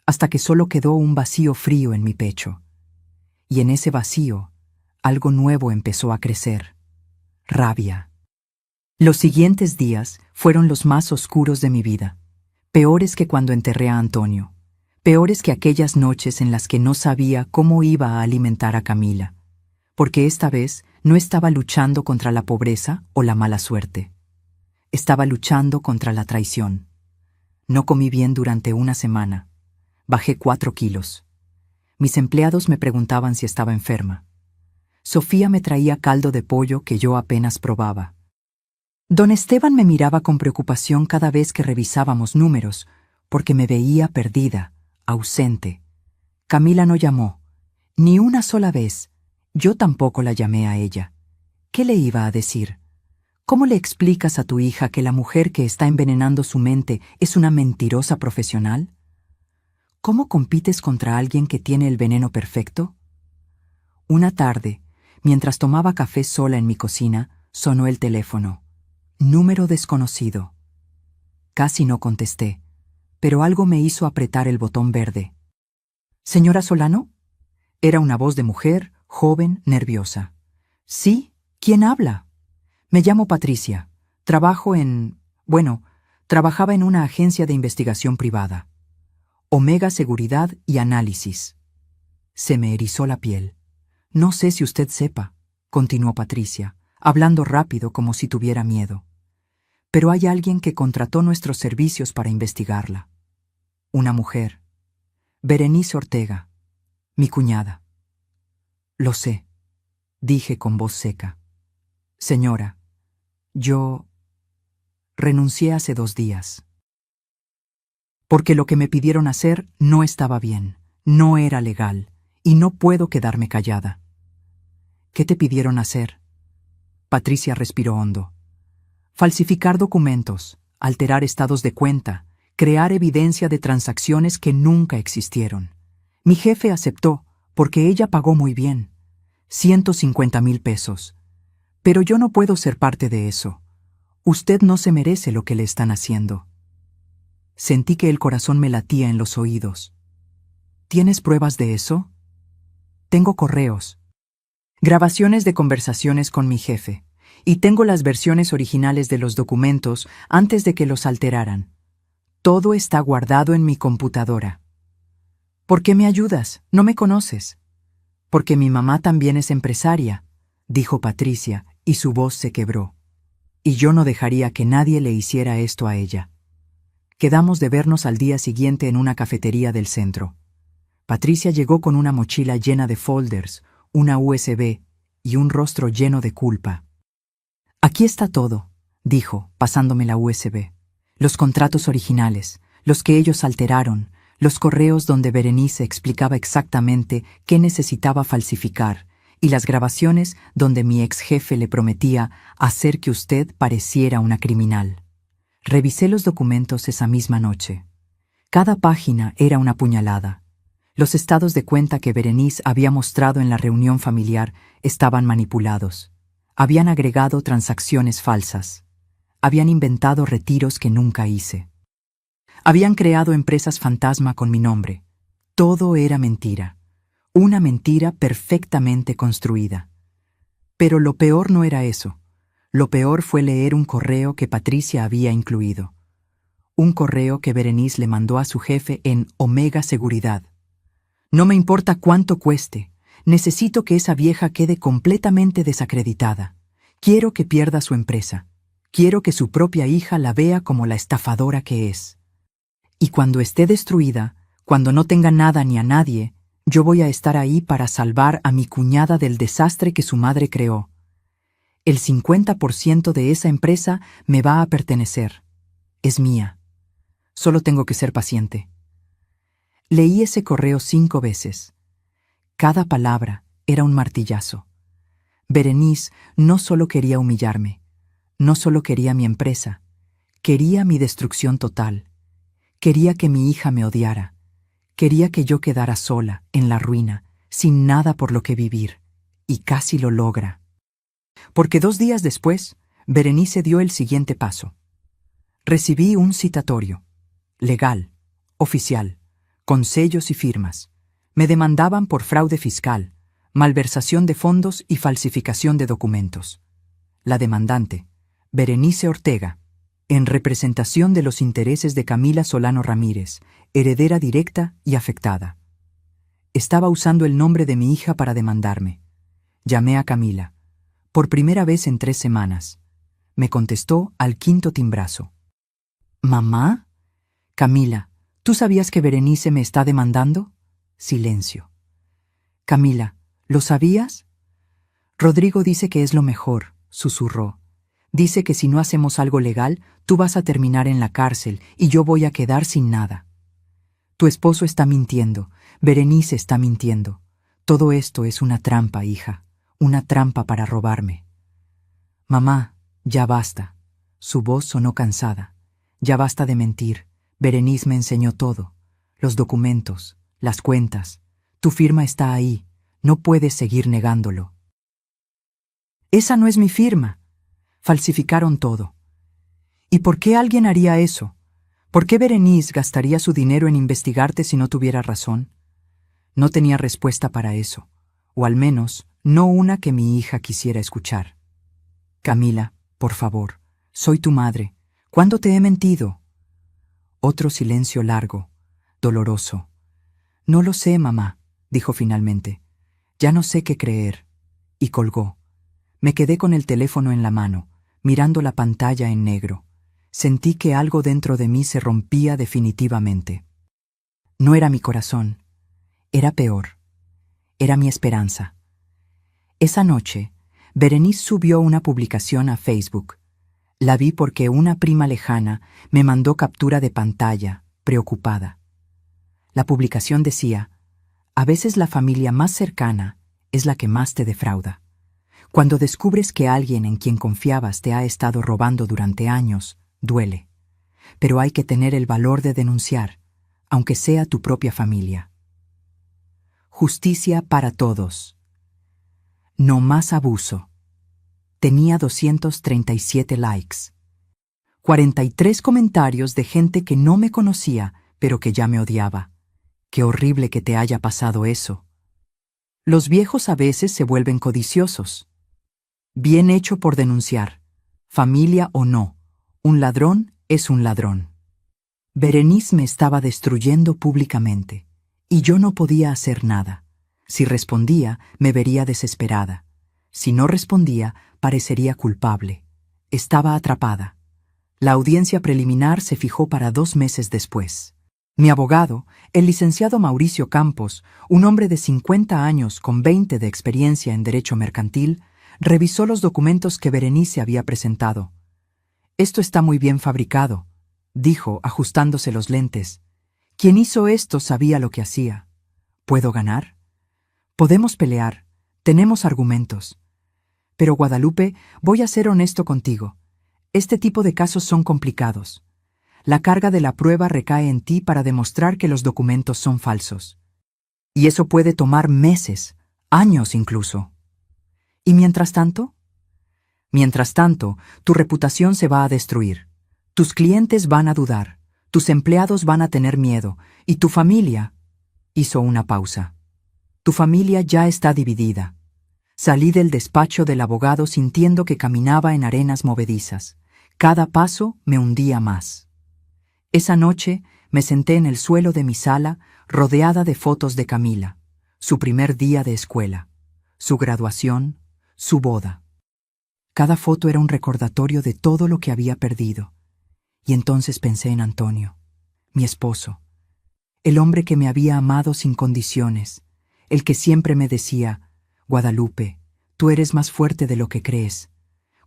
Hasta que solo quedó un vacío frío en mi pecho. Y en ese vacío, algo nuevo empezó a crecer. Rabia. Los siguientes días fueron los más oscuros de mi vida. Peores que cuando enterré a Antonio. Peores que aquellas noches en las que no sabía cómo iba a alimentar a Camila. Porque esta vez no estaba luchando contra la pobreza o la mala suerte. Estaba luchando contra la traición. No comí bien durante una semana. Bajé 4 kilos. Mis empleados me preguntaban si estaba enferma. Sofía me traía caldo de pollo que yo apenas probaba. Don Esteban me miraba con preocupación cada vez que revisábamos números, porque me veía perdida, ausente. Camila no llamó, ni una sola vez. Yo tampoco la llamé a ella. ¿Qué le iba a decir? ¿Cómo le explicas a tu hija que la mujer que está envenenando su mente es una mentirosa profesional? ¿Cómo compites contra alguien que tiene el veneno perfecto? Una tarde, mientras tomaba café sola en mi cocina, sonó el teléfono. Número desconocido. Casi no contesté, pero algo me hizo apretar el botón verde. ¿Señora Solano? Era una voz de mujer, joven, nerviosa. Sí, ¿quién habla? Me llamo Patricia. Trabajaba en una agencia de investigación privada. Omega Seguridad y Análisis. Se me erizó la piel. No sé si usted sepa, continuó Patricia, hablando rápido como si tuviera miedo. Pero hay alguien que contrató nuestros servicios para investigarla. Una mujer. Berenice Ortega, mi cuñada. Lo sé, dije con voz seca. Señora, yo renuncié hace 2 días. Porque lo que me pidieron hacer no estaba bien, no era legal, y no puedo quedarme callada. ¿Qué te pidieron hacer? Patricia respiró hondo. Falsificar documentos, alterar estados de cuenta, crear evidencia de transacciones que nunca existieron. Mi jefe aceptó, porque ella pagó muy bien. 150,000 pesos. Pero yo no puedo ser parte de eso. Usted no se merece lo que le están haciendo. Sentí que el corazón me latía en los oídos. ¿Tienes pruebas de eso? Tengo correos. Grabaciones de conversaciones con mi jefe. Y tengo las versiones originales de los documentos antes de que los alteraran. Todo está guardado en mi computadora. ¿Por qué me ayudas? No me conoces. Porque mi mamá también es empresaria, dijo Patricia, y su voz se quebró. Y yo no dejaría que nadie le hiciera esto a ella. Quedamos de vernos al día siguiente en una cafetería del centro. Patricia llegó con una mochila llena de folders, una USB y un rostro lleno de culpa. Aquí está todo, dijo, pasándome la USB. Los contratos originales, los que ellos alteraron, los correos donde Berenice explicaba exactamente qué necesitaba falsificar, y las grabaciones donde mi ex jefe le prometía hacer que usted pareciera una criminal. Revisé los documentos esa misma noche. Cada página era una puñalada. Los estados de cuenta que Berenice había mostrado en la reunión familiar estaban manipulados. Habían agregado transacciones falsas. Habían inventado retiros que nunca hice. Habían creado empresas fantasma con mi nombre. Todo era mentira. Una mentira perfectamente construida. Pero lo peor no era eso. Lo peor fue leer un correo que Patricia había incluido. Un correo que Berenice le mandó a su jefe en Omega Seguridad. No me importa cuánto cueste. Necesito que esa vieja quede completamente desacreditada. Quiero que pierda su empresa. Quiero que su propia hija la vea como la estafadora que es. Y cuando esté destruida, cuando no tenga nada ni a nadie, yo voy a estar ahí para salvar a mi cuñada del desastre que su madre creó. El 50% de esa empresa me va a pertenecer. Es mía. Solo tengo que ser paciente. Leí ese correo 5 veces. Cada palabra era un martillazo. Berenice no solo quería humillarme, no solo quería mi empresa, quería mi destrucción total. Quería que mi hija me odiara. Quería que yo quedara sola, en la ruina, sin nada por lo que vivir. Y casi lo logra. Porque 2 días después, Berenice dio el siguiente paso. Recibí un citatorio. Legal, oficial, con sellos y firmas. Me demandaban por fraude fiscal, malversación de fondos y falsificación de documentos. La demandante, Berenice Ortega, en representación de los intereses de Camila Solano Ramírez, heredera directa y afectada. Estaba usando el nombre de mi hija para demandarme. Llamé a Camila, por primera vez en 3 semanas. Me contestó al 5.º timbrazo. ¿Mamá? Camila, ¿tú sabías que Berenice me está demandando? Silencio. Camila, ¿lo sabías? Rodrigo dice que es lo mejor, susurró. Dice que si no hacemos algo legal, tú vas a terminar en la cárcel y yo voy a quedar sin nada. Tu esposo está mintiendo, Berenice está mintiendo. Todo esto es una trampa, hija, una trampa para robarme. Mamá, ya basta. Su voz sonó cansada. Ya basta de mentir. Berenice me enseñó todo. Los documentos, las cuentas. Tu firma está ahí. No puedes seguir negándolo. Esa no es mi firma. Falsificaron todo. ¿Y por qué alguien haría eso? ¿Por qué Berenice gastaría su dinero en investigarte si no tuviera razón? No tenía respuesta para eso, o al menos no una que mi hija quisiera escuchar. Camila, por favor, soy tu madre. ¿Cuándo te he mentido? Otro silencio largo, doloroso. No lo sé, mamá, dijo finalmente. Ya no sé qué creer. Y colgó. Me quedé con el teléfono en la mano, mirando la pantalla en negro. Sentí que algo dentro de mí se rompía definitivamente. No era mi corazón. Era peor. Era mi esperanza. Esa noche, Berenice subió una publicación a Facebook. La vi porque una prima lejana me mandó captura de pantalla, preocupada. La publicación decía: a veces la familia más cercana es la que más te defrauda. Cuando descubres que alguien en quien confiabas te ha estado robando durante años, duele. Pero hay que tener el valor de denunciar, aunque sea tu propia familia. Justicia para todos. No más abuso. Tenía 237 likes. 43 comentarios de gente que no me conocía, pero que ya me odiaba. Qué horrible que te haya pasado eso. Los viejos a veces se vuelven codiciosos. Bien hecho por denunciar. Familia o no, un ladrón es un ladrón. Berenice me estaba destruyendo públicamente, y yo no podía hacer nada. Si respondía, me vería desesperada. Si no respondía, parecería culpable. Estaba atrapada. La audiencia preliminar se fijó para 2 meses después. Mi abogado, el licenciado Mauricio Campos, un hombre de 50 años con 20 de experiencia en derecho mercantil, revisó los documentos que Berenice había presentado. «Esto está muy bien fabricado», dijo, ajustándose los lentes. «Quien hizo esto sabía lo que hacía. ¿Puedo ganar? Podemos pelear. Tenemos argumentos. Pero Guadalupe, voy a ser honesto contigo. Este tipo de casos son complicados. La carga de la prueba recae en ti para demostrar que los documentos son falsos. Y eso puede tomar meses, años incluso. ¿Y mientras tanto? Mientras tanto, tu reputación se va a destruir. Tus clientes van a dudar, tus empleados van a tener miedo, y tu familia... Hizo una pausa. Tu familia ya está dividida. Salí del despacho del abogado sintiendo que caminaba en arenas movedizas. Cada paso me hundía más. Esa noche me senté en el suelo de mi sala, rodeada de fotos de Camila, su primer día de escuela, su graduación, su boda. Cada foto era un recordatorio de todo lo que había perdido. Y entonces pensé en Antonio, mi esposo, el hombre que me había amado sin condiciones, el que siempre me decía: Guadalupe, tú eres más fuerte de lo que crees.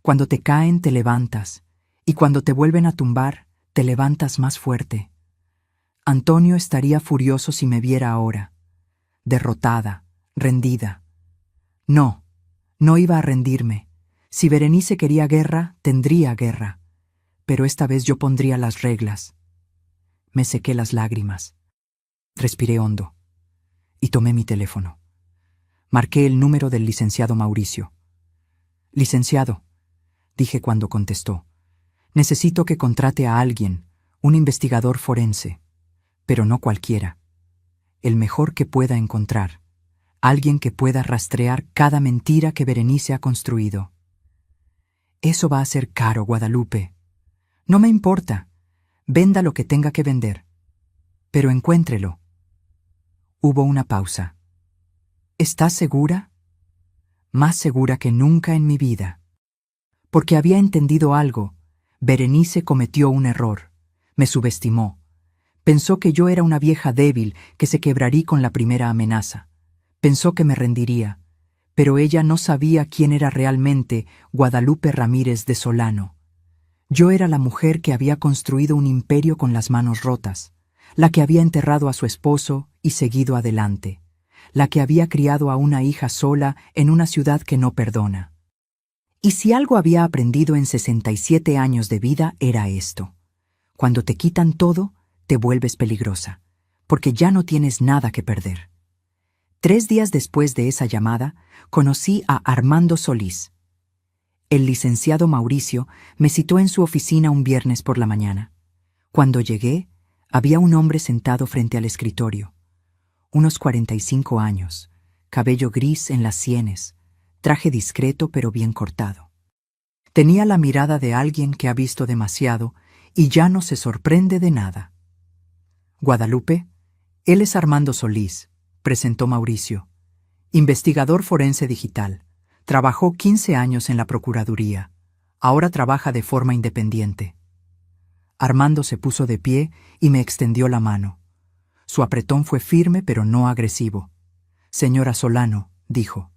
Cuando te caen, te levantas, y cuando te vuelven a tumbar, te levantas más fuerte. Antonio estaría furioso si me viera ahora, derrotada, rendida. No, no iba a rendirme. Si Berenice quería guerra, tendría guerra. Pero esta vez yo pondría las reglas. Me sequé las lágrimas. Respiré hondo y tomé mi teléfono. Marqué el número del licenciado Mauricio. Licenciado, dije cuando contestó, necesito que contrate a alguien, un investigador forense, pero no cualquiera. El mejor que pueda encontrar. Alguien que pueda rastrear cada mentira que Berenice ha construido. Eso va a ser caro, Guadalupe. No me importa. Venda lo que tenga que vender. Pero encuéntrelo. Hubo una pausa. ¿Estás segura? Más segura que nunca en mi vida. Porque había entendido algo. Berenice cometió un error. Me subestimó. Pensó que yo era una vieja débil que se quebraría con la primera amenaza. Pensó que me rendiría. Pero ella no sabía quién era realmente Guadalupe Ramírez de Solano. Yo era la mujer que había construido un imperio con las manos rotas, la que había enterrado a su esposo y seguido adelante, la que había criado a una hija sola en una ciudad que no perdona. Y si algo había aprendido en 67 años de vida era esto: cuando te quitan todo, te vuelves peligrosa, porque ya no tienes nada que perder. 3 días después de esa llamada, conocí a Armando Solís. El licenciado Mauricio me citó en su oficina un viernes por la mañana. Cuando llegué, había un hombre sentado frente al escritorio. Unos 45 años, cabello gris en las sienes, traje discreto pero bien cortado. Tenía la mirada de alguien que ha visto demasiado y ya no se sorprende de nada. Guadalupe, él es Armando Solís, presentó Mauricio. Investigador forense digital. Trabajó 15 años en la Procuraduría. Ahora trabaja de forma independiente. Armando se puso de pie y me extendió la mano. Su apretón fue firme pero no agresivo. Señora Solano, dijo.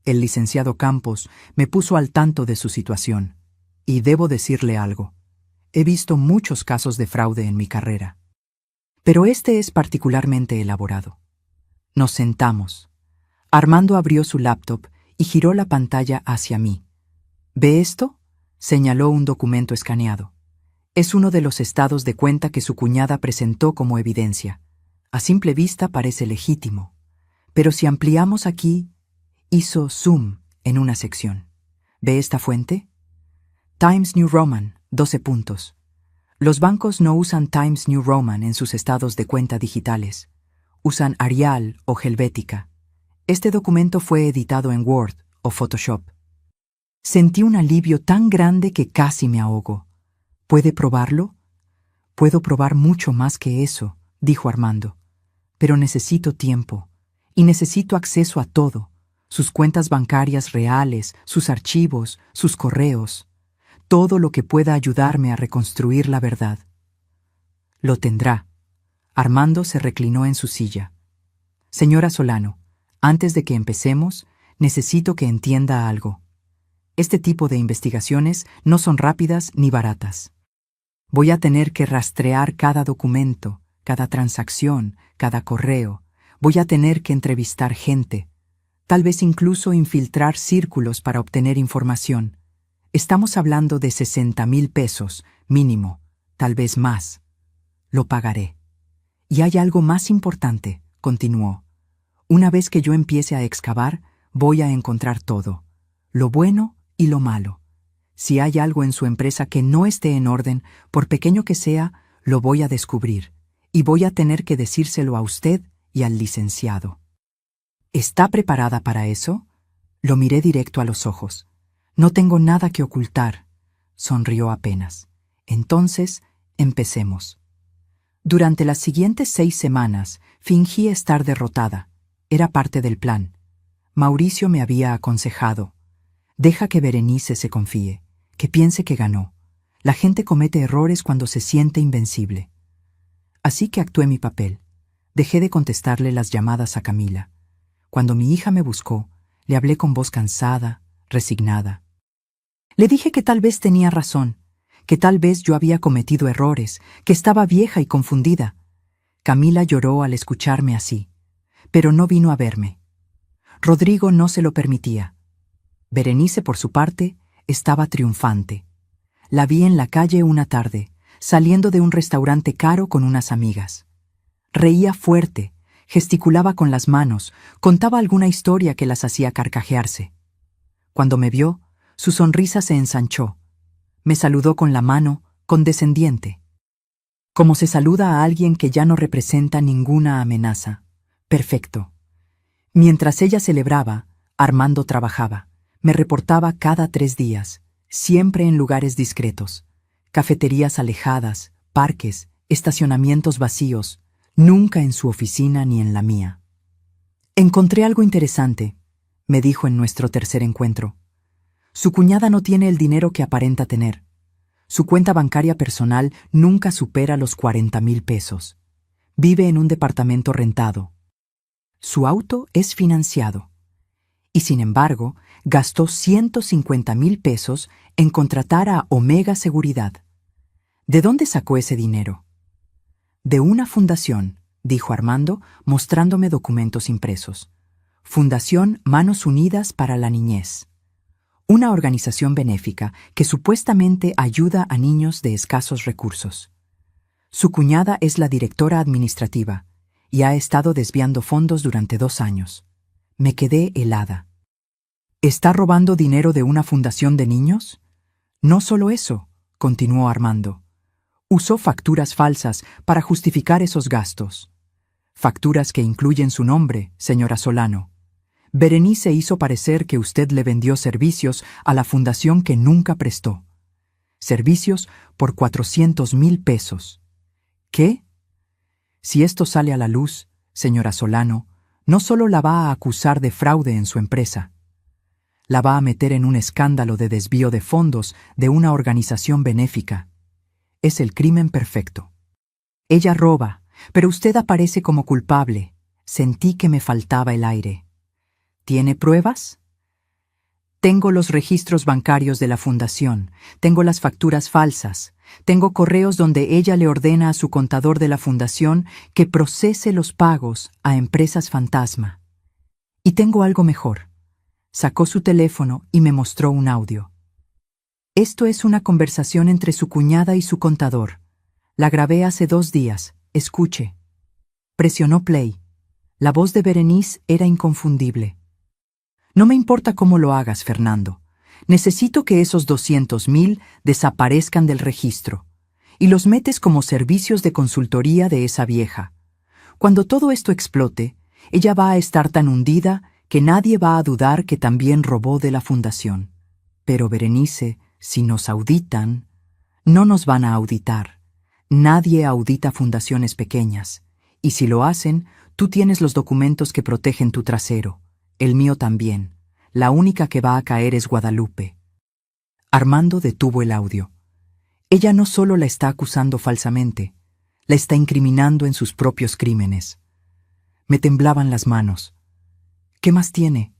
El licenciado Campos me puso al tanto de su situación. Y debo decirle algo. He visto muchos casos de fraude en mi carrera. Pero este es particularmente elaborado. Nos sentamos. Armando abrió su laptop y giró la pantalla hacia mí. ¿Ve esto? Señaló un documento escaneado. Es uno de los estados de cuenta que su cuñada presentó como evidencia. A simple vista parece legítimo. Pero si ampliamos aquí, hizo zoom en una sección. ¿Ve esta fuente? Times New Roman, 12 puntos. Los bancos no usan Times New Roman en sus estados de cuenta digitales. Usan Arial o Helvética. Este documento fue editado en Word o Photoshop. Sentí un alivio tan grande que casi me ahogo. ¿Puede probarlo? Puedo probar mucho más que eso, dijo Armando. Pero necesito tiempo. Y necesito acceso a todo. Sus cuentas bancarias reales, sus archivos, sus correos. Todo lo que pueda ayudarme a reconstruir la verdad. Lo tendrá. Armando se reclinó en su silla. Señora Solano, antes de que empecemos, necesito que entienda algo. Este tipo de investigaciones no son rápidas ni baratas. Voy a tener que rastrear cada documento, cada transacción, cada correo. Voy a tener que entrevistar gente, tal vez incluso infiltrar círculos para obtener información. Estamos hablando de 60,000 pesos, mínimo, tal vez más. Lo pagaré. Y hay algo más importante, continuó. Una vez que yo empiece a excavar, voy a encontrar todo, lo bueno y lo malo. Si hay algo en su empresa que no esté en orden, por pequeño que sea, lo voy a descubrir, y voy a tener que decírselo a usted y al licenciado. ¿Está preparada para eso? Lo miré directo a los ojos. No tengo nada que ocultar. Sonrió apenas. Entonces, empecemos. Durante las siguientes 6 semanas, fingí estar derrotada. Era parte del plan. Mauricio me había aconsejado: deja que Berenice se confíe, que piense que ganó. La gente comete errores cuando se siente invencible. Así que actué mi papel. Dejé de contestarle las llamadas a Camila. Cuando mi hija me buscó, le hablé con voz cansada, resignada. Le dije que tal vez tenía razón, que tal vez yo había cometido errores, que estaba vieja y confundida. Camila lloró al escucharme así, pero no vino a verme. Rodrigo no se lo permitía. Berenice, por su parte, estaba triunfante. La vi en la calle una tarde, saliendo de un restaurante caro con unas amigas. Reía fuerte, gesticulaba con las manos, contaba alguna historia que las hacía carcajearse. Cuando me vio, su sonrisa se ensanchó. Me saludó con la mano, condescendiente. Como se saluda a alguien que ya no representa ninguna amenaza. Perfecto. Mientras ella celebraba, Armando trabajaba. Me reportaba cada 3 días, siempre en lugares discretos. Cafeterías alejadas, parques, estacionamientos vacíos, nunca en su oficina ni en la mía. Encontré algo interesante, me dijo en nuestro tercer encuentro. Su cuñada no tiene el dinero que aparenta tener. Su cuenta bancaria personal nunca supera los 40,000 pesos. Vive en un departamento rentado. Su auto es financiado. Y sin embargo, gastó 150,000 pesos en contratar a Omega Seguridad. ¿De dónde sacó ese dinero? De una fundación, dijo Armando, mostrándome documentos impresos. Fundación Manos Unidas para la Niñez. Una organización benéfica que supuestamente ayuda a niños de escasos recursos. Su cuñada es la directora administrativa y ha estado desviando fondos durante 2 años. Me quedé helada. ¿Está robando dinero de una fundación de niños? No solo eso, continuó Armando. Usó facturas falsas para justificar esos gastos. Facturas que incluyen su nombre, señora Solano. Berenice hizo parecer que usted le vendió servicios a la fundación que nunca prestó. Servicios por 400,000 pesos. ¿Qué? Si esto sale a la luz, señora Solano, no solo la va a acusar de fraude en su empresa, la va a meter en un escándalo de desvío de fondos de una organización benéfica. Es el crimen perfecto. Ella roba, pero usted aparece como culpable. Sentí que me faltaba el aire. ¿Tiene pruebas? Tengo los registros bancarios de la fundación, tengo las facturas falsas, tengo correos donde ella le ordena a su contador de la fundación que procese los pagos a empresas fantasma. Y tengo algo mejor. Sacó su teléfono y me mostró un audio. Esto es una conversación entre su cuñada y su contador. La grabé hace 2 días. Escuche. Presionó play. La voz de Berenice era inconfundible. No me importa cómo lo hagas, Fernando. Necesito que esos 200,000 desaparezcan del registro y los metes como servicios de consultoría de esa vieja. Cuando todo esto explote, ella va a estar tan hundida que nadie va a dudar que también robó de la fundación. Pero Berenice, si nos auditan, no nos van a auditar. Nadie audita fundaciones pequeñas. Y si lo hacen, tú tienes los documentos que protegen tu trasero. El mío también. La única que va a caer es Guadalupe. Armando detuvo el audio. Ella no solo la está acusando falsamente, la está incriminando en sus propios crímenes. Me temblaban las manos. ¿Qué más tiene?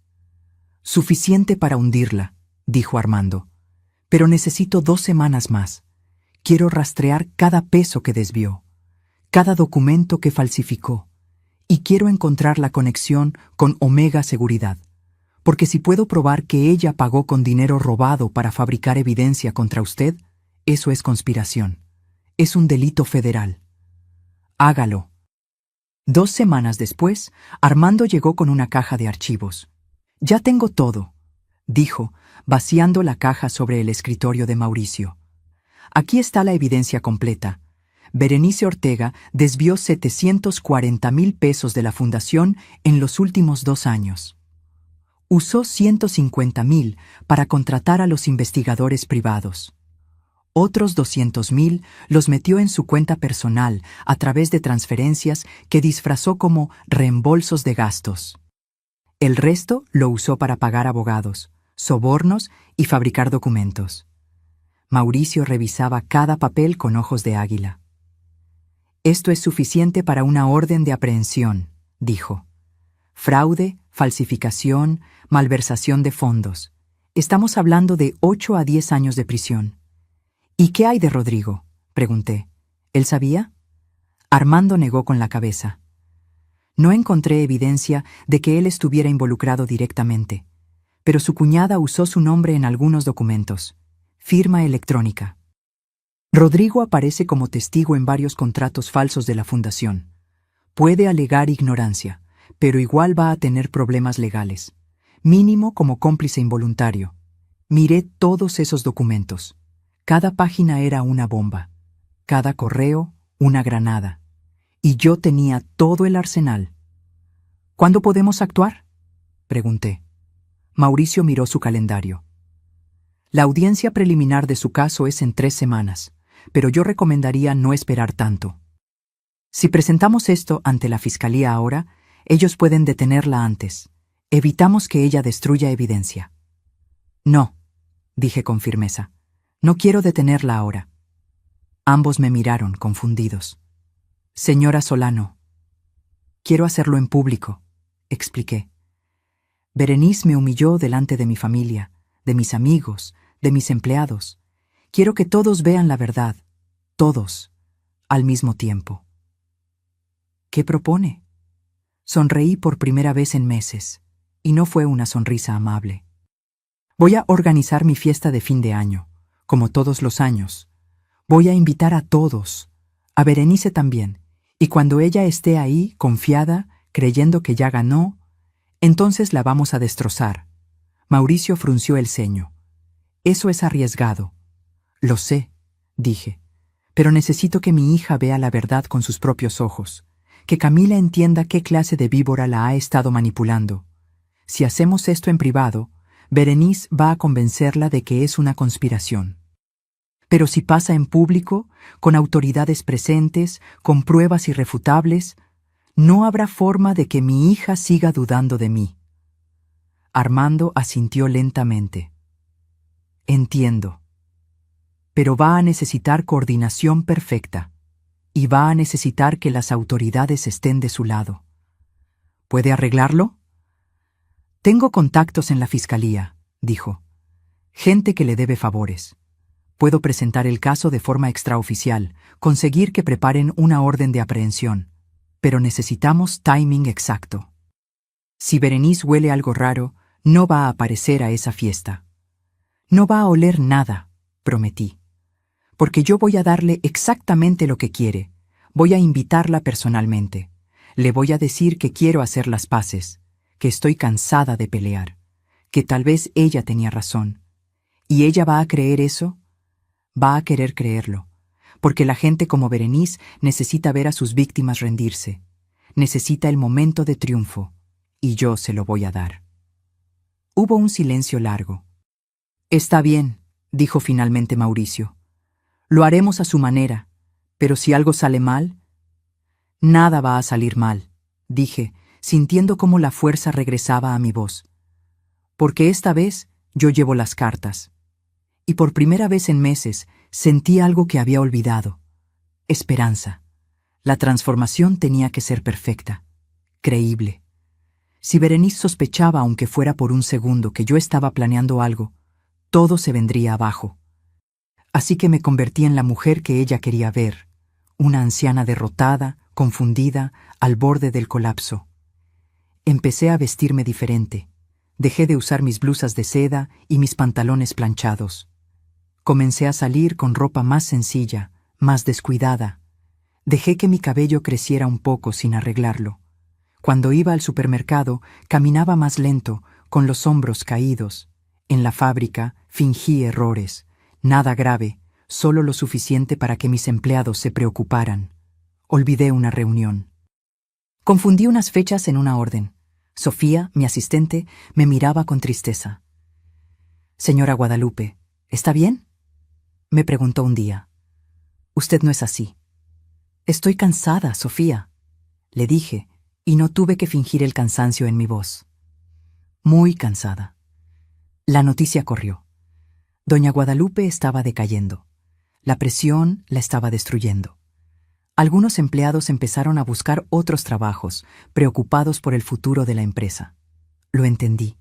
Suficiente para hundirla, dijo Armando. Pero necesito 2 semanas más. Quiero rastrear cada peso que desvió, cada documento que falsificó, y quiero encontrar la conexión con Omega Seguridad. Porque si puedo probar que ella pagó con dinero robado para fabricar evidencia contra usted, eso es conspiración. Es un delito federal. Hágalo. 2 semanas después, Armando llegó con una caja de archivos. Ya tengo todo, dijo, vaciando la caja sobre el escritorio de Mauricio. Aquí está la evidencia completa. Berenice Ortega desvió 740,000 pesos de la fundación en los últimos 2 años. Usó 150,000 para contratar a los investigadores privados. Otros 200,000 los metió en su cuenta personal a través de transferencias que disfrazó como reembolsos de gastos. El resto lo usó para pagar abogados, sobornos y fabricar documentos. Mauricio revisaba cada papel con ojos de águila. Esto es suficiente para una orden de aprehensión, dijo. Fraude, falsificación, malversación de fondos. Estamos hablando de 8 a 10 años de prisión. ¿Y qué hay de Rodrigo?, pregunté. ¿Él sabía? Armando negó con la cabeza. No encontré evidencia de que él estuviera involucrado directamente, pero su cuñada usó su nombre en algunos documentos. Firma electrónica. Rodrigo aparece como testigo en varios contratos falsos de la fundación. Puede alegar ignorancia, pero igual va a tener problemas legales, mínimo como cómplice involuntario. Miré todos esos documentos. Cada página era una bomba, cada correo una granada. Y yo tenía todo el arsenal. ¿Cuándo podemos actuar?, pregunté. Mauricio miró su calendario. La audiencia preliminar de su caso es en 3 semanas, pero yo recomendaría no esperar tanto. Si presentamos esto ante la fiscalía ahora, ellos pueden detenerla antes. Evitamos que ella destruya evidencia. No, dije con firmeza. No quiero detenerla ahora. Ambos me miraron, confundidos. Señora Solano. Quiero hacerlo en público, expliqué. Berenice me humilló delante de mi familia, de mis amigos, de mis empleados. Quiero que todos vean la verdad, todos, al mismo tiempo. ¿Qué propone? Sonreí por primera vez en meses, y no fue una sonrisa amable. Voy a organizar mi fiesta de fin de año, como todos los años. Voy a invitar a todos, a Berenice también, y cuando ella esté ahí, confiada, creyendo que ya ganó, entonces la vamos a destrozar. Mauricio frunció el ceño. Eso es arriesgado. Lo sé, dije, pero necesito que mi hija vea la verdad con sus propios ojos, que Camila entienda qué clase de víbora la ha estado manipulando. Si hacemos esto en privado, Berenice va a convencerla de que es una conspiración. Pero si pasa en público, con autoridades presentes, con pruebas irrefutables, no habrá forma de que mi hija siga dudando de mí. Armando asintió lentamente. Entiendo. Pero va a necesitar coordinación perfecta, y va a necesitar que las autoridades estén de su lado. ¿Puede arreglarlo? Tengo contactos en la fiscalía, dijo. Gente que le debe favores. Puedo presentar el caso de forma extraoficial, conseguir que preparen una orden de aprehensión, pero necesitamos timing exacto. Si Berenice huele algo raro, no va a aparecer a esa fiesta. No va a oler nada, prometí. Porque yo voy a darle exactamente lo que quiere. Voy a invitarla personalmente. Le voy a decir que quiero hacer las paces, que estoy cansada de pelear, que tal vez ella tenía razón. ¿Y ella va a creer eso? Va a querer creerlo, porque la gente como Berenice necesita ver a sus víctimas rendirse. Necesita el momento de triunfo, y yo se lo voy a dar. Hubo un silencio largo. Está bien, dijo finalmente Mauricio. Lo haremos a su manera, pero si algo sale mal... Nada va a salir mal, dije, sintiendo cómo la fuerza regresaba a mi voz. Porque esta vez yo llevo las cartas. Y por primera vez en meses sentí algo que había olvidado. Esperanza. La transformación tenía que ser perfecta, creíble. Si Berenice sospechaba, aunque fuera por un segundo, que yo estaba planeando algo, todo se vendría abajo. Así que me convertí en la mujer que ella quería ver, una anciana derrotada, confundida, al borde del colapso. Empecé a vestirme diferente. Dejé de usar mis blusas de seda y mis pantalones planchados. Comencé a salir con ropa más sencilla, más descuidada. Dejé que mi cabello creciera un poco sin arreglarlo. Cuando iba al supermercado, caminaba más lento, con los hombros caídos. En la fábrica, fingí errores. Nada grave, solo lo suficiente para que mis empleados se preocuparan. Olvidé una reunión. Confundí unas fechas en una orden. Sofía, mi asistente, me miraba con tristeza. «Señora Guadalupe, ¿está bien?», me preguntó un día. «Usted no es así». «Estoy cansada, Sofía», le dije, y no tuve que fingir el cansancio en mi voz. Muy cansada. La noticia corrió. Doña Guadalupe estaba decayendo. La presión la estaba destruyendo. Algunos empleados empezaron a buscar otros trabajos, preocupados por el futuro de la empresa. Lo entendí.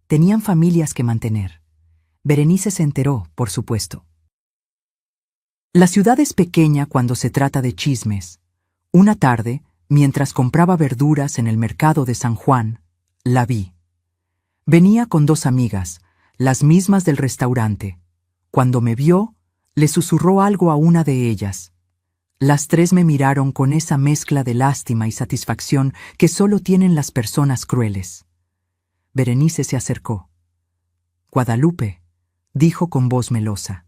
Tenían familias que mantener. Berenice se enteró, por supuesto. La ciudad es pequeña cuando se trata de chismes. Una tarde, mientras compraba verduras en el mercado de San Juan, la vi. Venía con 2 amigas, las mismas del restaurante. Cuando me vio, le susurró algo a una de ellas. Las 3 me miraron con esa mezcla de lástima y satisfacción que solo tienen las personas crueles. Berenice se acercó. «Guadalupe», dijo con voz melosa.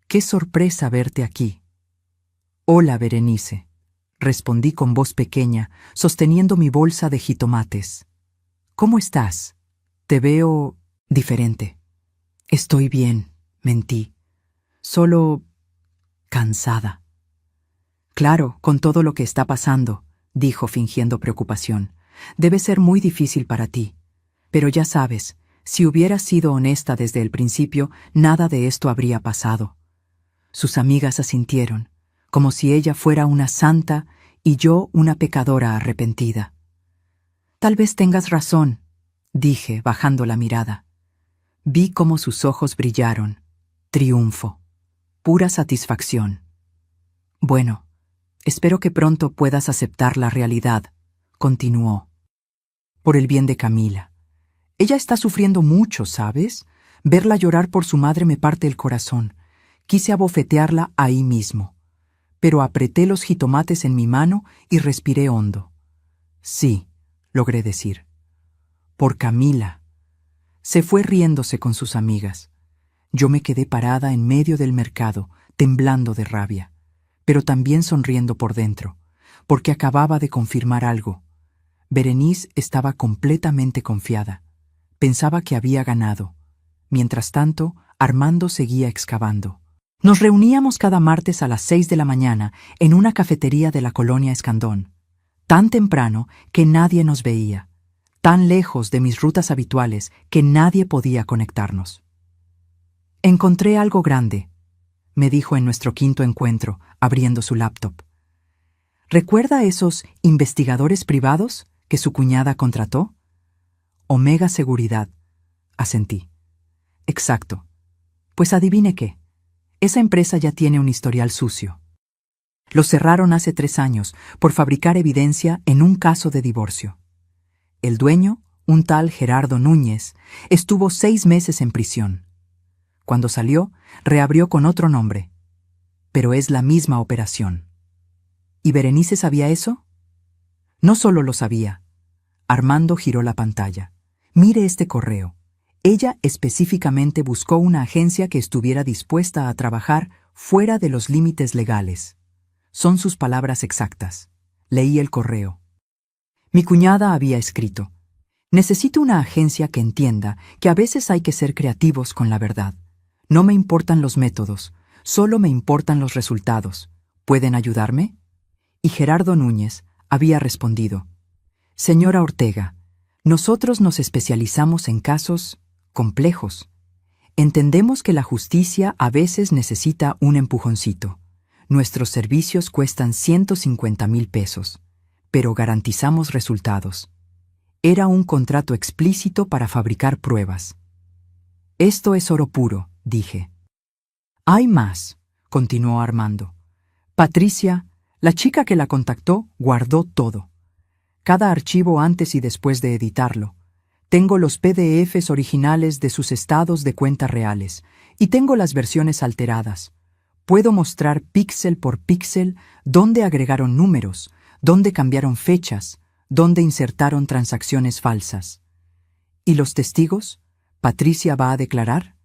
«Qué sorpresa verte aquí». «Hola, Berenice», respondí con voz pequeña, sosteniendo mi bolsa de jitomates. «¿Cómo estás? Te veo diferente». «Estoy bien», mentí. «Solo cansada». «Claro, con todo lo que está pasando», dijo fingiendo preocupación. «Debe ser muy difícil para ti. Pero ya sabes, si hubieras sido honesta desde el principio, nada de esto habría pasado». Sus amigas asintieron, como si ella fuera una santa y yo una pecadora arrepentida. «Tal vez tengas razón», dije, bajando la mirada. Vi cómo sus ojos brillaron. Triunfo. Pura satisfacción. «Bueno, espero que pronto puedas aceptar la realidad», continuó. «Por el bien de Camila. Ella está sufriendo mucho, ¿sabes? Verla llorar por su madre me parte el corazón. Quise abofetearla ahí mismo. Pero apreté los jitomates en mi mano y respiré hondo. Sí, logré decir. Por Camila». Se fue riéndose con sus amigas. Yo me quedé parada en medio del mercado, temblando de rabia, pero también sonriendo por dentro, porque acababa de confirmar algo. Berenice estaba completamente confiada. Pensaba que había ganado. Mientras tanto, Armando seguía excavando. Nos reuníamos cada martes a las 6 de la mañana en una cafetería de la colonia Escandón, tan temprano que nadie nos veía, tan lejos de mis rutas habituales que nadie podía conectarnos. «Encontré algo grande», me dijo en nuestro 5.º encuentro, abriendo su laptop. «¿Recuerda esos investigadores privados que su cuñada contrató?» «Omega Seguridad», asentí. «Exacto. Pues adivine qué. Esa empresa ya tiene un historial sucio. Lo cerraron hace 3 años por fabricar evidencia en un caso de divorcio. El dueño, un tal Gerardo Núñez, estuvo 6 meses en prisión. Cuando salió, reabrió con otro nombre. Pero es la misma operación. ¿Y Berenice sabía eso? No solo lo sabía. Armando giró la pantalla. Mire este correo. Ella específicamente buscó una agencia que estuviera dispuesta a trabajar fuera de los límites legales. Son sus palabras exactas. Leí el correo. Mi cuñada había escrito: «Necesito una agencia que entienda que a veces hay que ser creativos con la verdad. No me importan los métodos, solo me importan los resultados. ¿Pueden ayudarme?» Y Gerardo Núñez había respondido: «Señora Ortega, nosotros nos especializamos en casos complejos. Entendemos que la justicia a veces necesita un empujoncito. Nuestros servicios cuestan 150,000 pesos, pero garantizamos resultados». Era un contrato explícito para fabricar pruebas. «Esto es oro puro», dije. «Hay más», continuó Armando. «Patricia, la chica que la contactó, guardó todo. Cada archivo antes y después de editarlo. Tengo los PDFs originales de sus estados de cuenta reales y tengo las versiones alteradas. Puedo mostrar píxel por píxel dónde agregaron números, dónde cambiaron fechas, dónde insertaron transacciones falsas. ¿Y los testigos? ¿Patricia va a declarar?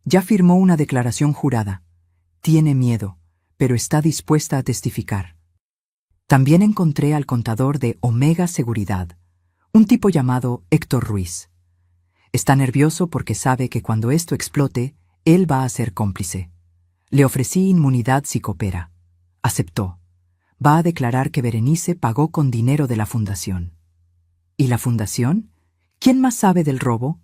Ya firmó una declaración jurada. Tiene miedo, pero está dispuesta a testificar. También encontré al contador de Omega Seguridad, un tipo llamado Héctor Ruiz. Está nervioso porque sabe que cuando esto explote, él va a ser cómplice. Le ofrecí inmunidad si coopera. Aceptó. Va a declarar que Berenice pagó con dinero de la fundación. ¿Y la fundación? ¿Quién más sabe del robo?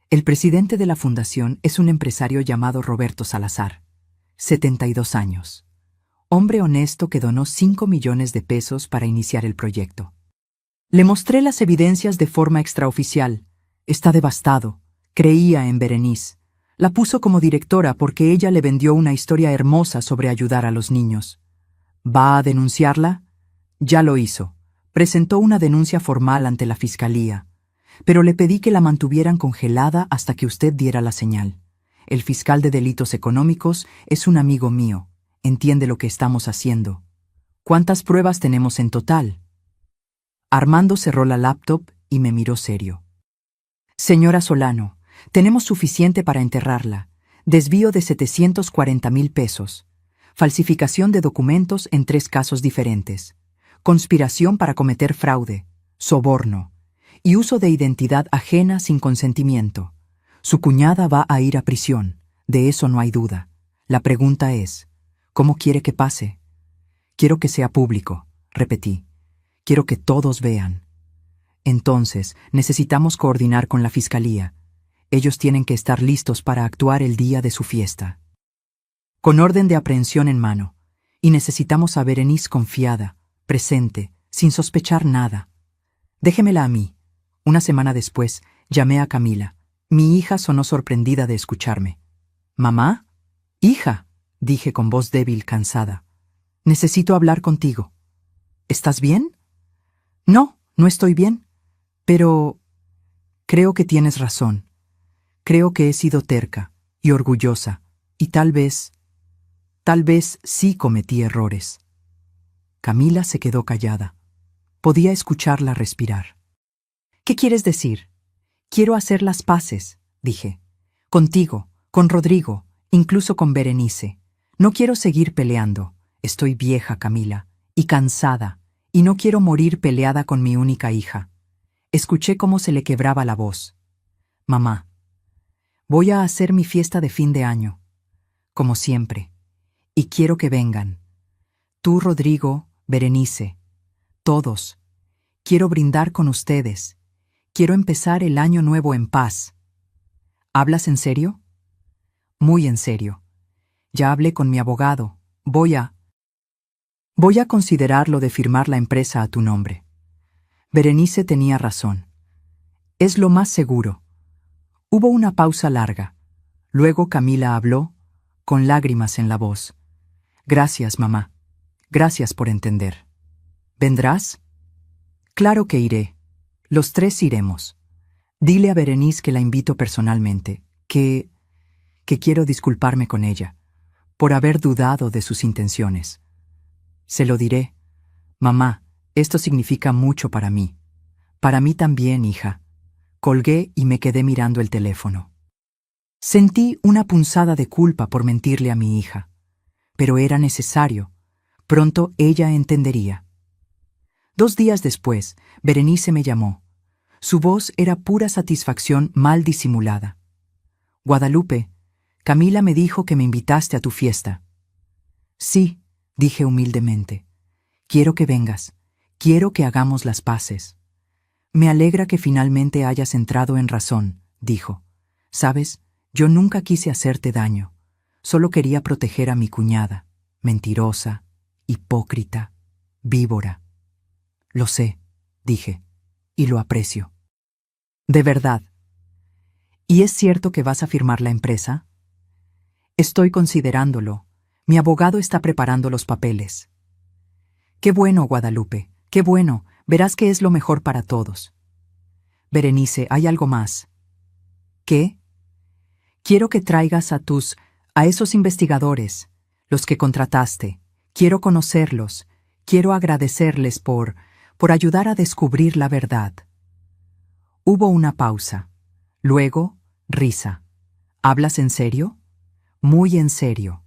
El presidente de la fundación es un empresario llamado Roberto Salazar, 72 años. Hombre honesto que donó 5 millones de pesos para iniciar el proyecto. Le mostré las evidencias de forma extraoficial. Está devastado. Creía en Berenice. La puso como directora porque ella le vendió una historia hermosa sobre ayudar a los niños. ¿Va a denunciarla? Ya lo hizo. Presentó una denuncia formal ante la fiscalía, pero le pedí que la mantuvieran congelada hasta que usted diera la señal. El fiscal de delitos económicos es un amigo mío. Entiende lo que estamos haciendo. ¿Cuántas pruebas tenemos en total? Armando cerró la laptop y me miró serio. Señora Solano, tenemos suficiente para enterrarla. Desvío de 740,000 pesos. Falsificación de documentos en 3 casos diferentes. Conspiración para cometer fraude. Soborno. Y uso de identidad ajena sin consentimiento. Su cuñada va a ir a prisión. De eso no hay duda. La pregunta es, ¿cómo quiere que pase? Quiero que sea público, repetí. Quiero que todos vean. Entonces, necesitamos coordinar con la fiscalía. Ellos tienen que estar listos para actuar el día de su fiesta. Con orden de aprehensión en mano. Y necesitamos a Berenice confiada, presente, sin sospechar nada. Déjemela a mí. Una semana después, llamé a Camila. Mi hija sonó sorprendida de escucharme. ¿Mamá? Hija, dije con voz débil, cansada. Necesito hablar contigo. ¿Estás bien? No, no estoy bien. Pero creo que tienes razón. Creo que he sido terca y orgullosa, y tal vez sí cometí errores. Camila se quedó callada. Podía escucharla respirar. ¿Qué quieres decir? Quiero hacer las paces, dije. Contigo, con Rodrigo, incluso con Berenice. No quiero seguir peleando. Estoy vieja, Camila, y cansada, y no quiero morir peleada con mi única hija. Escuché cómo se le quebraba la voz. Mamá, voy a hacer mi fiesta de fin de año, como siempre, y quiero que vengan. Tú, Rodrigo, Berenice, todos. Quiero brindar con ustedes. Quiero empezar el año nuevo en paz. ¿Hablas en serio? Muy en serio. Ya hablé con mi abogado. Voy a considerar lo de firmar la empresa a tu nombre. Berenice tenía razón. Es lo más seguro. Hubo una pausa larga. Luego Camila habló, con lágrimas en la voz. Gracias, mamá. Gracias por entender. ¿Vendrás? Claro que iré. Los 3 iremos. Dile a Berenice que la invito personalmente, que quiero disculparme con ella, por haber dudado de sus intenciones. Se lo diré. Mamá, esto significa mucho para mí. Para mí también, hija. Colgué y me quedé mirando el teléfono. Sentí una punzada de culpa por mentirle a mi hija. Pero era necesario. Pronto ella entendería. 2 días después, Berenice me llamó. Su voz era pura satisfacción mal disimulada. Guadalupe, Camila me dijo que me invitaste a tu fiesta. Sí, dije humildemente. Quiero que vengas. Quiero que hagamos las paces. Me alegra que finalmente hayas entrado en razón, dijo. Sabes, yo nunca quise hacerte daño. Solo quería proteger a mi cuñada. Mentirosa, hipócrita, víbora. Lo sé, dije, y lo aprecio. De verdad. ¿Y es cierto que vas a firmar la empresa? Estoy considerándolo. Mi abogado está preparando los papeles. Qué bueno, Guadalupe, qué bueno. Verás que es lo mejor para todos. Berenice, hay algo más. ¿Qué? Quiero que traigas a tus A esos investigadores, los que contrataste, quiero conocerlos, quiero agradecerles por ayudar a descubrir la verdad. Hubo una pausa. Luego, risa. ¿Hablas en serio? Muy en serio.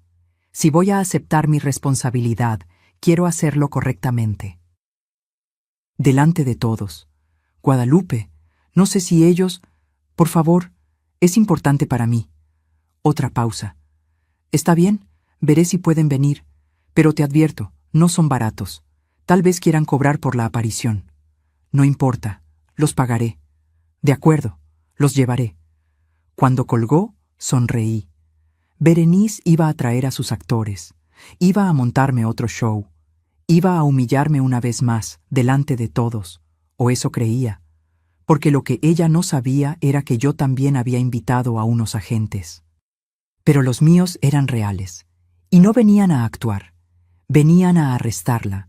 Si voy a aceptar mi responsabilidad, quiero hacerlo correctamente. Delante de todos. Guadalupe, no sé si ellos... Por favor, es importante para mí. Otra pausa. Está bien, veré si pueden venir, pero te advierto, no son baratos. Tal vez quieran cobrar por la aparición. No importa, los pagaré. De acuerdo, los llevaré. Cuando colgó, sonreí. Berenice iba a traer a sus actores, iba a montarme otro show, iba a humillarme una vez más, delante de todos, o eso creía, porque lo que ella no sabía era que yo también había invitado a unos agentes. Pero los míos eran reales, y no venían a actuar, venían a arrestarla.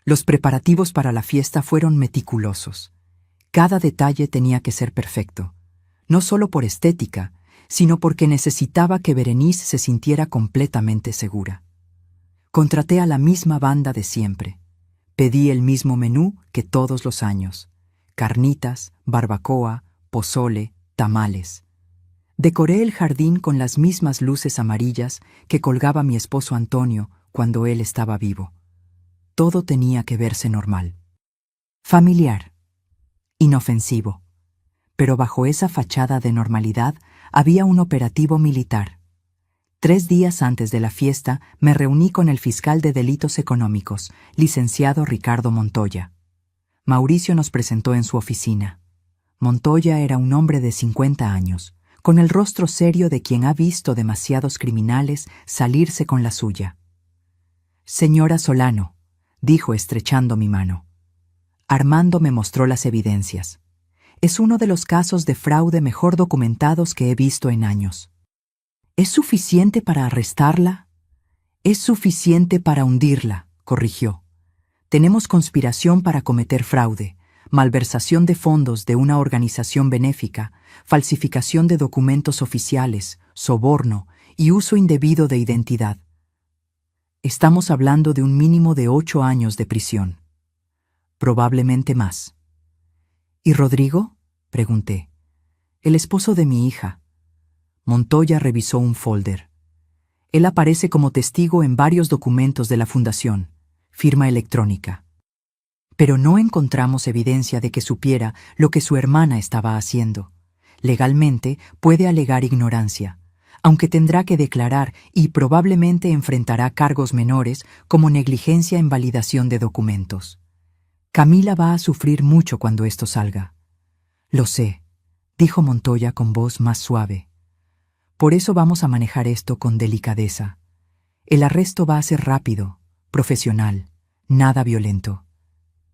Los preparativos para la fiesta fueron meticulosos. Cada detalle tenía que ser perfecto, no solo por estética, sino porque necesitaba que Berenice se sintiera completamente segura. Contraté a la misma banda de siempre. Pedí el mismo menú que todos los años: carnitas, barbacoa, pozole, tamales. Decoré el jardín con las mismas luces amarillas que colgaba mi esposo Antonio cuando él estaba vivo. Todo tenía que verse normal. Familiar. Inofensivo. Pero bajo esa fachada de normalidad había un operativo militar. 3 días antes de la fiesta me reuní con el fiscal de delitos económicos, licenciado Ricardo Montoya. Mauricio nos presentó en su oficina. Montoya era un hombre de 50 años, con el rostro serio de quien ha visto demasiados criminales salirse con la suya. «Señora Solano», dijo estrechando mi mano. Armando me mostró las evidencias. Es uno de los casos de fraude mejor documentados que he visto en años. ¿Es suficiente para arrestarla? Es suficiente para hundirla, corrigió. Tenemos conspiración para cometer fraude, malversación de fondos de una organización benéfica, falsificación de documentos oficiales, soborno y uso indebido de identidad. Estamos hablando de un mínimo de 8 años de prisión. Probablemente más. ¿Y Rodrigo?, pregunté. El esposo de mi hija. Montoya revisó un folder. Él aparece como testigo en varios documentos de la fundación, firma electrónica. Pero no encontramos evidencia de que supiera lo que su hermana estaba haciendo. Legalmente puede alegar ignorancia, aunque tendrá que declarar y probablemente enfrentará cargos menores como negligencia en validación de documentos. Camila va a sufrir mucho cuando esto salga. Lo sé, dijo Montoya con voz más suave. Por eso vamos a manejar esto con delicadeza. El arresto va a ser rápido, profesional, nada violento.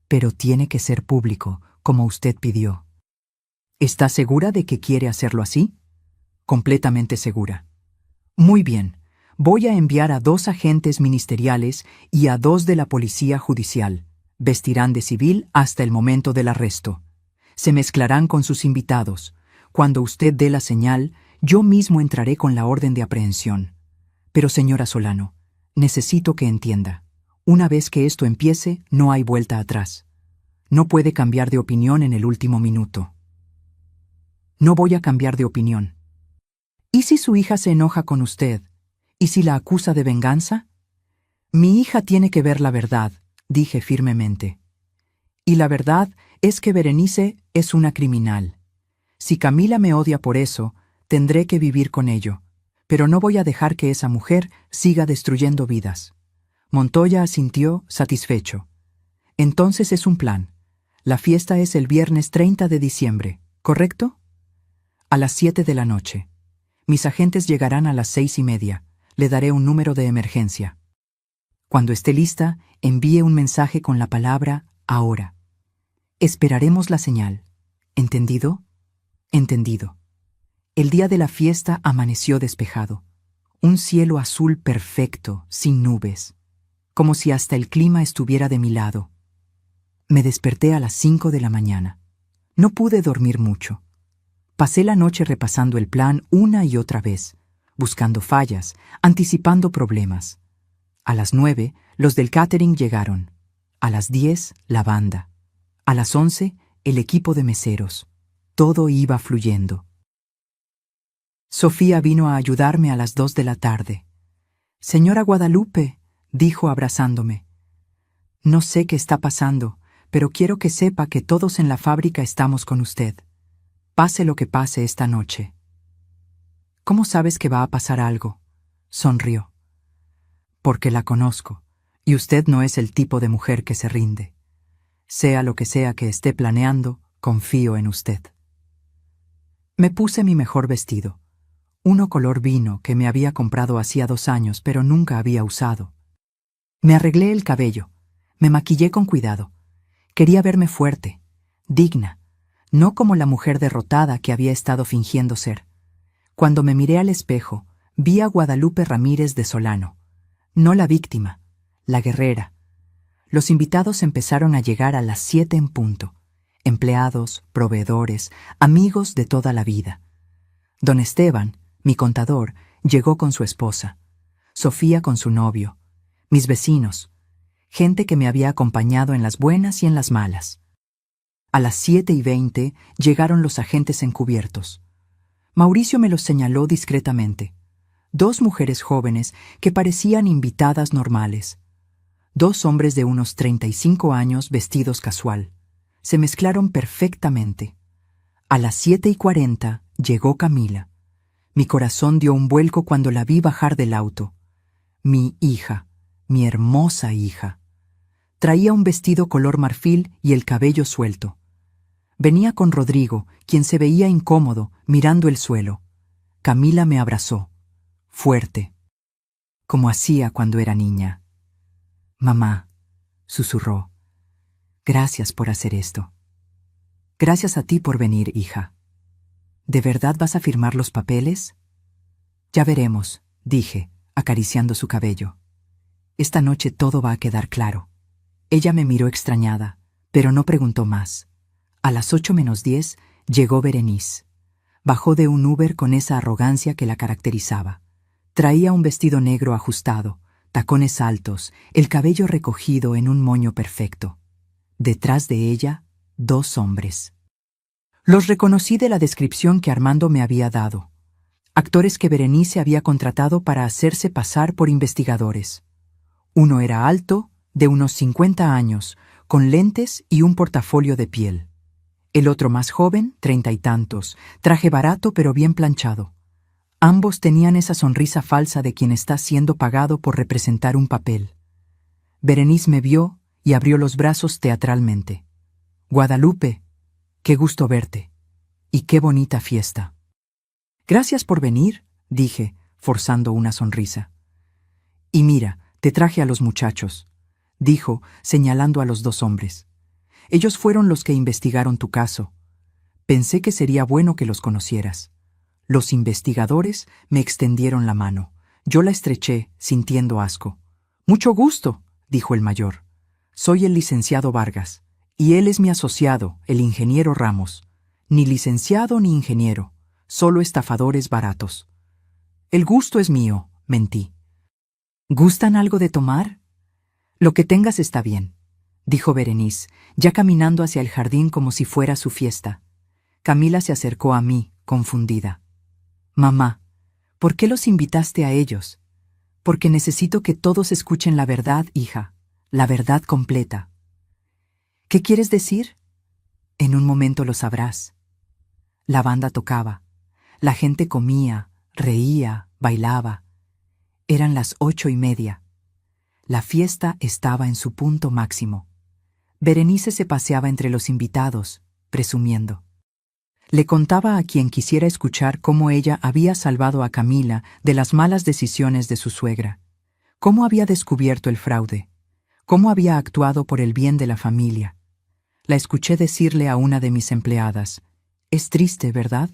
Pero tiene que ser público, como usted pidió. ¿Está segura de que quiere hacerlo así? Completamente segura. Muy bien, voy a enviar a 2 agentes ministeriales y a 2 de la policía judicial. Vestirán de civil hasta el momento del arresto. Se mezclarán con sus invitados. Cuando usted dé la señal, yo mismo entraré con la orden de aprehensión. Pero señora Solano, necesito que entienda. Una vez que esto empiece, no hay vuelta atrás. No puede cambiar de opinión en el último minuto. No voy a cambiar de opinión. ¿Y si su hija se enoja con usted? ¿Y si la acusa de venganza? Mi hija tiene que ver la verdad, dije firmemente. Y la verdad es que Berenice es una criminal. Si Camila me odia por eso, tendré que vivir con ello. Pero no voy a dejar que esa mujer siga destruyendo vidas. Montoya asintió, satisfecho. Entonces es un plan. La fiesta es el viernes 30 de diciembre, ¿correcto? A las 7 de la noche. Mis agentes llegarán a las 6:30. Le daré un número de emergencia. Cuando esté lista, envíe un mensaje con la palabra ahora. Esperaremos la señal. ¿Entendido? Entendido. El día de la fiesta amaneció despejado. Un cielo azul perfecto, sin nubes. Como si hasta el clima estuviera de mi lado. Me desperté a las 5 de la mañana. No pude dormir mucho. Pasé la noche repasando el plan una y otra vez, buscando fallas, anticipando problemas. A las 9, los del catering llegaron. A las 10, la banda. A las 11, el equipo de meseros. Todo iba fluyendo. Sofía vino a ayudarme a las 2 de la tarde. «Señora Guadalupe», dijo abrazándome. «No sé qué está pasando, pero quiero que sepa que todos en la fábrica estamos con usted. Pase lo que pase esta noche». «¿Cómo sabes que va a pasar algo?», sonrió. «Porque la conozco, y usted no es el tipo de mujer que se rinde. Sea lo que sea que esté planeando, confío en usted». Me puse mi mejor vestido, uno color vino que me había comprado hacía 2 años pero nunca había usado. Me arreglé el cabello, me maquillé con cuidado. Quería verme fuerte, digna, no como la mujer derrotada que había estado fingiendo ser. Cuando me miré al espejo, vi a Guadalupe Ramírez de Solano, no la víctima, la guerrera. Los invitados empezaron a llegar a las 7 en punto. Empleados, proveedores, amigos de toda la vida. Don Esteban, mi contador, llegó con su esposa. Sofía con su novio. Mis vecinos. Gente que me había acompañado en las buenas y en las malas. A las 7:20 llegaron los agentes encubiertos. Mauricio me los señaló discretamente. 2 mujeres jóvenes que parecían invitadas normales. 2 hombres de unos 35 años vestidos casual. Se mezclaron perfectamente. A las 7:40 llegó Camila. Mi corazón dio un vuelco cuando la vi bajar del auto. Mi hija, mi hermosa hija. Traía un vestido color marfil y el cabello suelto. Venía con Rodrigo, quien se veía incómodo, mirando el suelo. Camila me abrazó, fuerte, como hacía cuando era niña. «Mamá», susurró, «gracias por hacer esto. Gracias a ti por venir, hija. ¿De verdad vas a firmar los papeles?» «Ya veremos», dije, acariciando su cabello. «Esta noche todo va a quedar claro». Ella me miró extrañada, pero no preguntó más. A las 8:10 llegó Berenice. Bajó de un Uber con esa arrogancia que la caracterizaba. Traía un vestido negro ajustado, tacones altos, el cabello recogido en un moño perfecto. Detrás de ella, 2 hombres. Los reconocí de la descripción que Armando me había dado. Actores que Berenice había contratado para hacerse pasar por investigadores. Uno era alto, de unos 50 años, con lentes y un portafolio de piel. El otro más joven, 30 y tantos, traje barato pero bien planchado. Ambos tenían esa sonrisa falsa de quien está siendo pagado por representar un papel. Berenice me vio y abrió los brazos teatralmente. «Guadalupe, qué gusto verte. Y qué bonita fiesta». «Gracias por venir», dije, forzando una sonrisa. «Y mira, te traje a los muchachos», dijo, señalando a los 2 hombres. «Ellos fueron los que investigaron tu caso. Pensé que sería bueno que los conocieras». Los investigadores me extendieron la mano. Yo la estreché, sintiendo asco. «Mucho gusto», dijo el mayor. «Soy el licenciado Vargas, y él es mi asociado, el ingeniero Ramos. Ni licenciado ni ingeniero, solo estafadores baratos». «El gusto es mío», mentí. «¿Gustan algo de tomar?» «Lo que tengas está bien», dijo Berenice, ya caminando hacia el jardín como si fuera su fiesta. Camila se acercó a mí, confundida. «Mamá, ¿por qué los invitaste a ellos?» «Porque necesito que todos escuchen la verdad, hija, la verdad completa». «¿Qué quieres decir?» «En un momento lo sabrás». La banda tocaba. La gente comía, reía, bailaba. Eran las 8:30. La fiesta estaba en su punto máximo. Berenice se paseaba entre los invitados, presumiendo. Le contaba a quien quisiera escuchar cómo ella había salvado a Camila de las malas decisiones de su suegra, cómo había descubierto el fraude, cómo había actuado por el bien de la familia. La escuché decirle a una de mis empleadas: «Es triste, ¿verdad?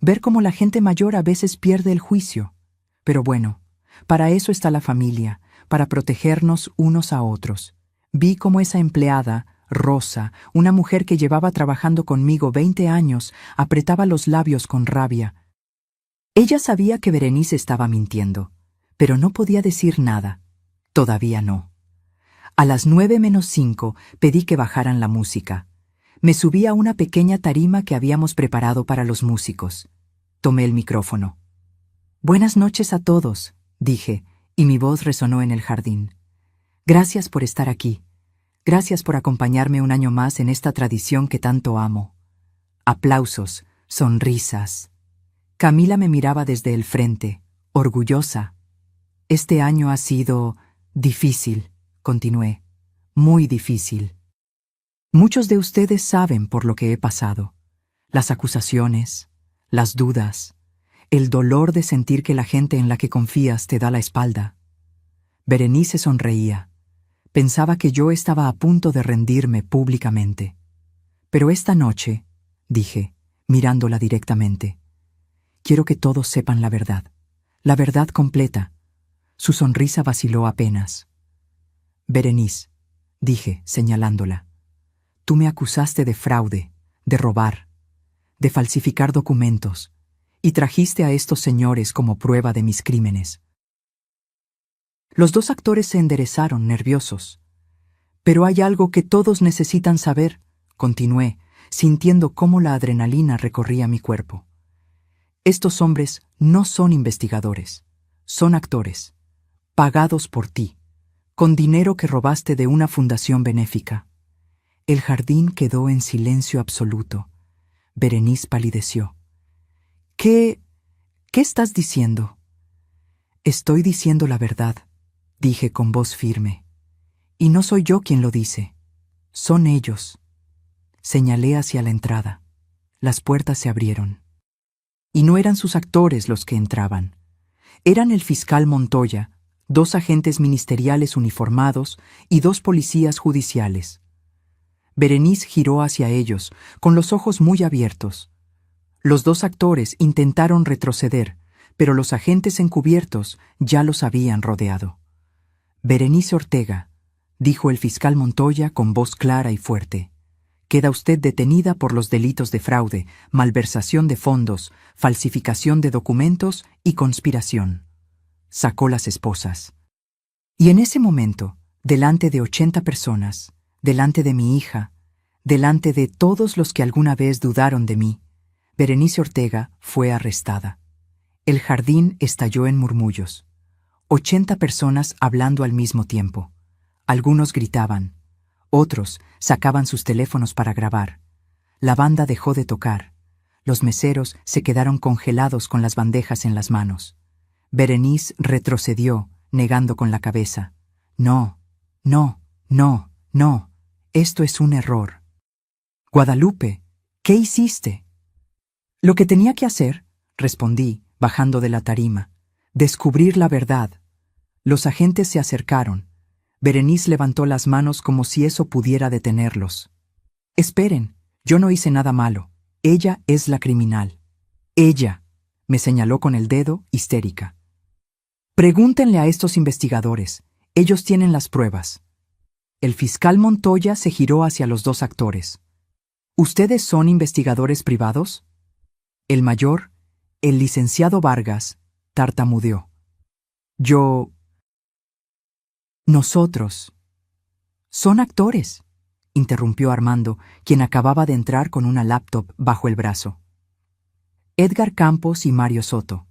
Ver cómo la gente mayor a veces pierde el juicio. Pero bueno, para eso está la familia, para protegernos unos a otros». Vi cómo esa empleada, Rosa, una mujer que llevaba trabajando conmigo 20 años, apretaba los labios con rabia. Ella sabía que Berenice estaba mintiendo, pero no podía decir nada. Todavía no. A las 9:05 pedí que bajaran la música. Me subí a una pequeña tarima que habíamos preparado para los músicos. Tomé el micrófono. «Buenas noches a todos», dije, y mi voz resonó en el jardín. «Gracias por estar aquí. Gracias por acompañarme un año más en esta tradición que tanto amo». Aplausos, sonrisas. Camila me miraba desde el frente, orgullosa. «Este año ha sido difícil», continué, «muy difícil. Muchos de ustedes saben por lo que he pasado. Las acusaciones, las dudas, el dolor de sentir que la gente en la que confías te da la espalda». Berenice sonreía. Pensaba que yo estaba a punto de rendirme públicamente. «Pero esta noche», dije, mirándola directamente, «quiero que todos sepan la verdad completa». Su sonrisa vaciló apenas. «Berenice», dije, señalándola, «tú me acusaste de fraude, de robar, de falsificar documentos, y trajiste a estos señores como prueba de mis crímenes». Los dos actores se enderezaron, nerviosos. «Pero hay algo que todos necesitan saber», continué, sintiendo cómo la adrenalina recorría mi cuerpo. «Estos hombres no son investigadores, son actores, pagados por ti, con dinero que robaste de una fundación benéfica». El jardín quedó en silencio absoluto. Berenice palideció. ¿Qué estás diciendo?» «Estoy diciendo la verdad», dije con voz firme. «Y no soy yo quien lo dice. Son ellos». Señalé hacia la entrada. Las puertas se abrieron. Y no eran sus actores los que entraban. Eran el fiscal Montoya, 2 agentes ministeriales uniformados y 2 policías judiciales. Berenice giró hacia ellos, con los ojos muy abiertos. Los 2 actores intentaron retroceder, pero los agentes encubiertos ya los habían rodeado. «Berenice Ortega», dijo el fiscal Montoya con voz clara y fuerte, «queda usted detenida por los delitos de fraude, malversación de fondos, falsificación de documentos y conspiración». Sacó las esposas. Y en ese momento, delante de 80 personas, delante de mi hija, delante de todos los que alguna vez dudaron de mí, Berenice Ortega fue arrestada. El jardín estalló en murmullos. 80 personas hablando al mismo tiempo. Algunos gritaban. Otros sacaban sus teléfonos para grabar. La banda dejó de tocar. Los meseros se quedaron congelados con las bandejas en las manos. Berenice retrocedió, negando con la cabeza. «No, no, no, no. Esto es un error». «Guadalupe, ¿qué hiciste?» «Lo que tenía que hacer», respondí, bajando de la tarima. «Descubrir la verdad». Los agentes se acercaron. Berenice levantó las manos como si eso pudiera detenerlos. «Esperen, yo no hice nada malo. Ella es la criminal». «Ella», me señaló con el dedo, histérica. «Pregúntenle a estos investigadores. Ellos tienen las pruebas». El fiscal Montoya se giró hacia los 2 actores. «¿Ustedes son investigadores privados?» El mayor, el licenciado Vargas, tartamudeó. «Nosotros». «Son actores», interrumpió Armando, quien acababa de entrar con una laptop bajo el brazo. «Edgar Campos y Mario Soto.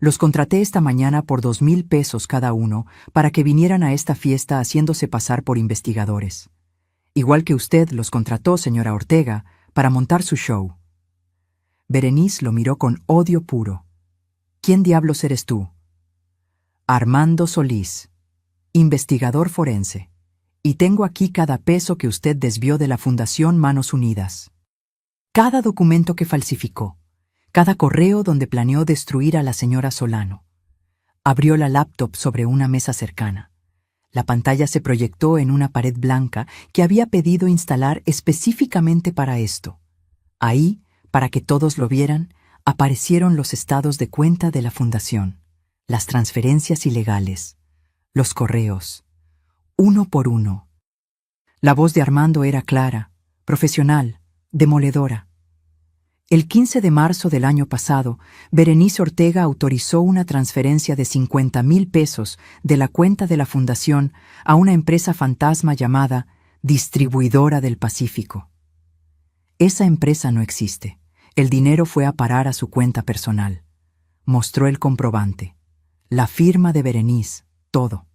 Los contraté esta mañana por 2,000 pesos cada uno para que vinieran a esta fiesta haciéndose pasar por investigadores. Igual que usted los contrató, señora Ortega, para montar su show». Berenice lo miró con odio puro. «¿Quién diablos eres tú?» «Armando Solís, investigador forense, y tengo aquí cada peso que usted desvió de la Fundación Manos Unidas. Cada documento que falsificó, cada correo donde planeó destruir a la señora Solano». Abrió la laptop sobre una mesa cercana. La pantalla se proyectó en una pared blanca que había pedido instalar específicamente para esto. Ahí, para que todos lo vieran, aparecieron los estados de cuenta de la fundación, las transferencias ilegales, los correos, uno por uno. La voz de Armando era clara, profesional, demoledora. El 15 de marzo del año pasado, Berenice Ortega autorizó una transferencia de 50,000 pesos de la cuenta de la fundación a una empresa fantasma llamada Distribuidora del Pacífico. Esa empresa no existe. El dinero fue a parar a su cuenta personal. Mostró el comprobante, la firma de Berenice, todo.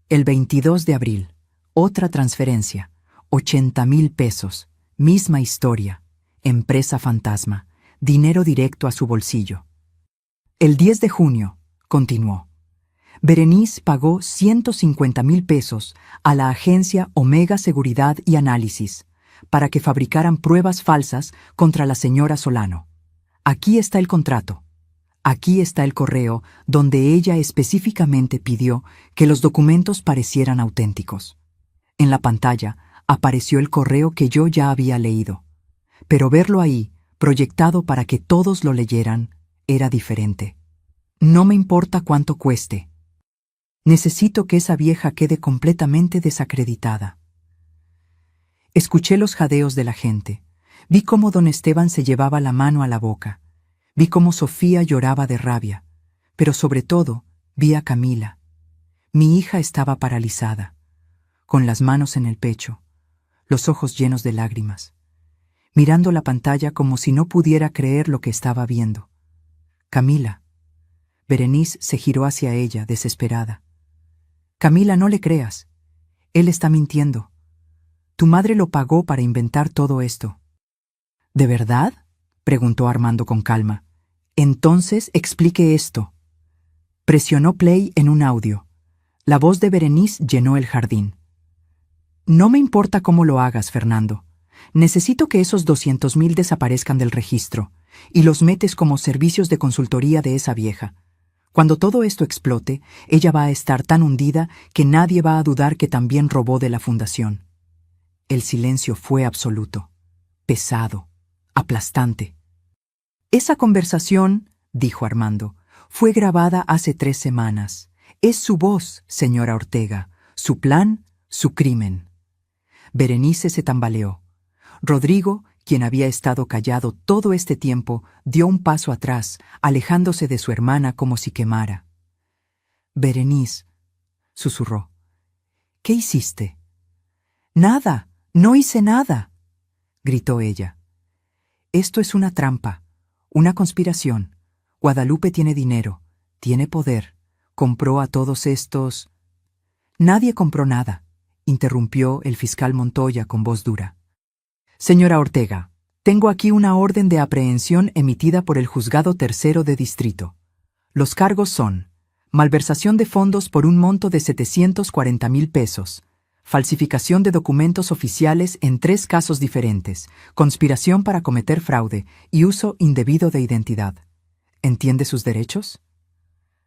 El 22 de abril, otra transferencia, 80,000 pesos, misma historia. Empresa fantasma, dinero directo a su bolsillo. El 10 de junio, continuó. Berenice pagó 150,000 pesos a la agencia Omega Seguridad y Análisis para que fabricaran pruebas falsas contra la señora Solano. Aquí está el contrato. Aquí está el correo donde ella específicamente pidió que los documentos parecieran auténticos. En la pantalla apareció el correo que yo ya había leído. Pero verlo ahí, proyectado para que todos lo leyeran, era diferente. No me importa cuánto cueste. Necesito que esa vieja quede completamente desacreditada. Escuché los jadeos de la gente. Vi cómo don Esteban se llevaba la mano a la boca. Vi cómo Sofía lloraba de rabia. Pero sobre todo, vi a Camila. Mi hija estaba paralizada, con las manos en el pecho, los ojos llenos de lágrimas, mirando la pantalla como si no pudiera creer lo que estaba viendo. Camila. Berenice se giró hacia ella, desesperada. Camila, no le creas. Él está mintiendo. Tu madre lo pagó para inventar todo esto. ¿De verdad?, preguntó Armando con calma. Entonces explique esto. Presionó play en un audio. La voz de Berenice llenó el jardín. No me importa cómo lo hagas, Fernando. Necesito que esos 200,000 desaparezcan del registro y los metes como servicios de consultoría de esa vieja. Cuando todo esto explote, ella va a estar tan hundida que nadie va a dudar que también robó de la fundación. El silencio fue absoluto, pesado, aplastante. Esa conversación, dijo Armando, fue grabada hace 3 semanas. Es su voz, señora Ortega, su plan, su crimen. Berenice se tambaleó. Rodrigo, quien había estado callado todo este tiempo, dio un paso atrás, alejándose de su hermana como si quemara. Berenice, susurró. ¿Qué hiciste? Nada, no hice nada, gritó ella. Esto es una trampa, una conspiración. Guadalupe tiene dinero, tiene poder, compró a todos estos... Nadie compró nada, interrumpió el fiscal Montoya con voz dura. Señora Ortega, tengo aquí una orden de aprehensión emitida por el Juzgado Tercero de Distrito. Los cargos son: malversación de fondos por un monto de 740,000 pesos, falsificación de documentos oficiales en 3 casos diferentes, conspiración para cometer fraude y uso indebido de identidad. ¿Entiende sus derechos?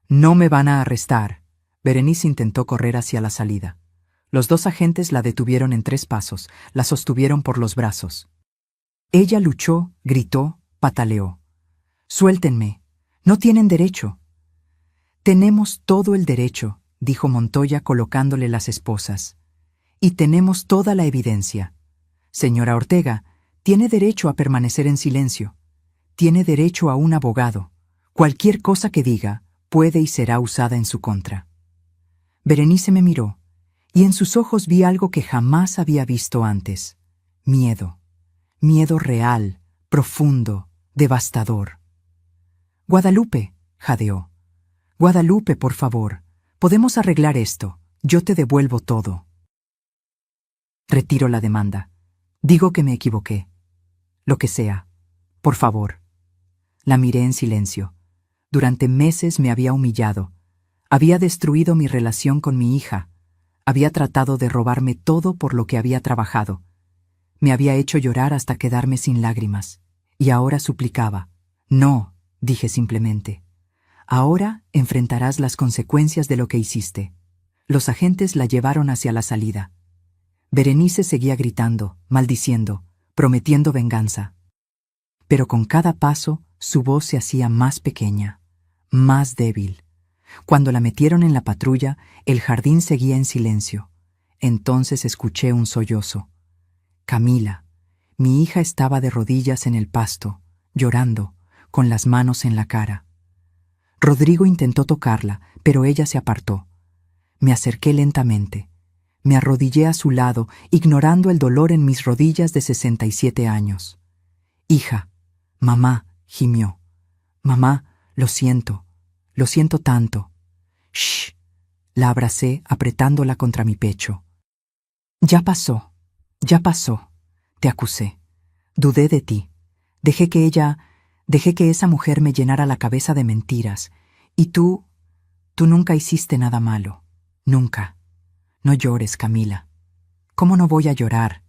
No me van a arrestar. Berenice intentó correr hacia la salida. Los 2 agentes la detuvieron en 3 pasos, la sostuvieron por los brazos. Ella luchó, gritó, pataleó. «Suéltenme. No tienen derecho». «Tenemos todo el derecho», dijo Montoya colocándole las esposas. «Y tenemos toda la evidencia. Señora Ortega, tiene derecho a permanecer en silencio. Tiene derecho a un abogado. Cualquier cosa que diga puede y será usada en su contra». Berenice me miró, y en sus ojos vi algo que jamás había visto antes. Miedo. Miedo real, profundo, devastador. «Guadalupe», jadeó. «Guadalupe, por favor, podemos arreglar esto. Yo te devuelvo todo». Retiro la demanda. Digo que me equivoqué. Lo que sea. Por favor. La miré en silencio. Durante meses me había humillado. Había destruido mi relación con mi hija. Había tratado de robarme todo por lo que había trabajado. Me había hecho llorar hasta quedarme sin lágrimas. Y ahora suplicaba. «No», dije simplemente. «Ahora enfrentarás las consecuencias de lo que hiciste». Los agentes la llevaron hacia la salida. Berenice seguía gritando, maldiciendo, prometiendo venganza. Pero con cada paso, su voz se hacía más pequeña, más débil. Cuando la metieron en la patrulla, el jardín seguía en silencio. Entonces escuché un sollozo. Camila, mi hija, estaba de rodillas en el pasto, llorando, con las manos en la cara. Rodrigo intentó tocarla, pero ella se apartó. Me acerqué lentamente. Me arrodillé a su lado, ignorando el dolor en mis rodillas de 67 años. «Hija, mamá», gimió. «Mamá, lo siento tanto». «Shh», la abracé apretándola contra mi pecho. Ya pasó, te acusé. Dudé de ti. Dejé que esa mujer me llenara la cabeza de mentiras. Y tú nunca hiciste nada malo. Nunca. No llores, Camila. ¿Cómo no voy a llorar?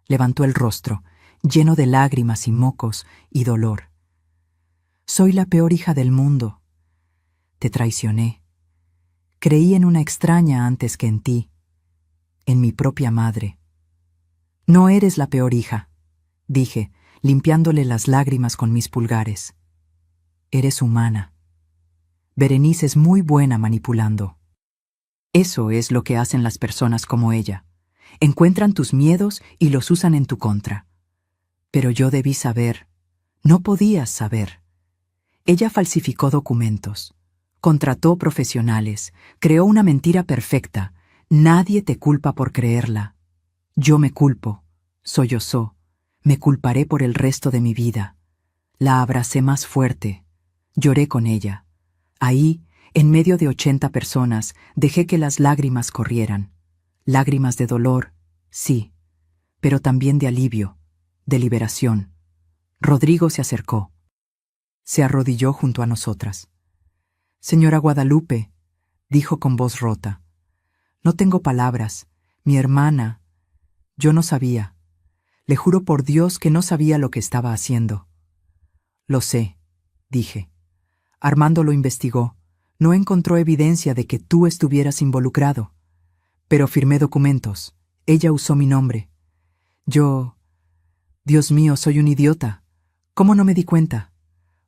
Levantó el rostro, lleno de lágrimas y mocos y dolor. Soy la peor hija del mundo. Te traicioné. Creí en una extraña antes que en ti, en mi propia madre. No eres la peor hija, dije, limpiándole las lágrimas con mis pulgares. Eres humana. Berenice es muy buena manipulando. Eso es lo que hacen las personas como ella. Encuentran tus miedos y los usan en tu contra. Pero yo debí saber. No podías saber. Ella falsificó documentos, contrató profesionales, creó una mentira perfecta. Nadie te culpa por creerla. Yo me culpo, sollozó. Me culparé por el resto de mi vida. La abracé más fuerte. Lloré con ella. Ahí, en medio de 80 personas, dejé que las lágrimas corrieran. Lágrimas de dolor, sí, pero también de alivio, de liberación. Rodrigo se acercó. Se arrodilló junto a nosotras. «Señora Guadalupe», dijo con voz rota, «no tengo palabras. Mi hermana. Yo no sabía. Le juro por Dios que no sabía lo que estaba haciendo». «Lo sé», dije. «Armando lo investigó. No encontró evidencia de que tú estuvieras involucrado. Pero firmé documentos. Ella usó mi nombre. Dios mío, soy un idiota. ¿Cómo no me di cuenta?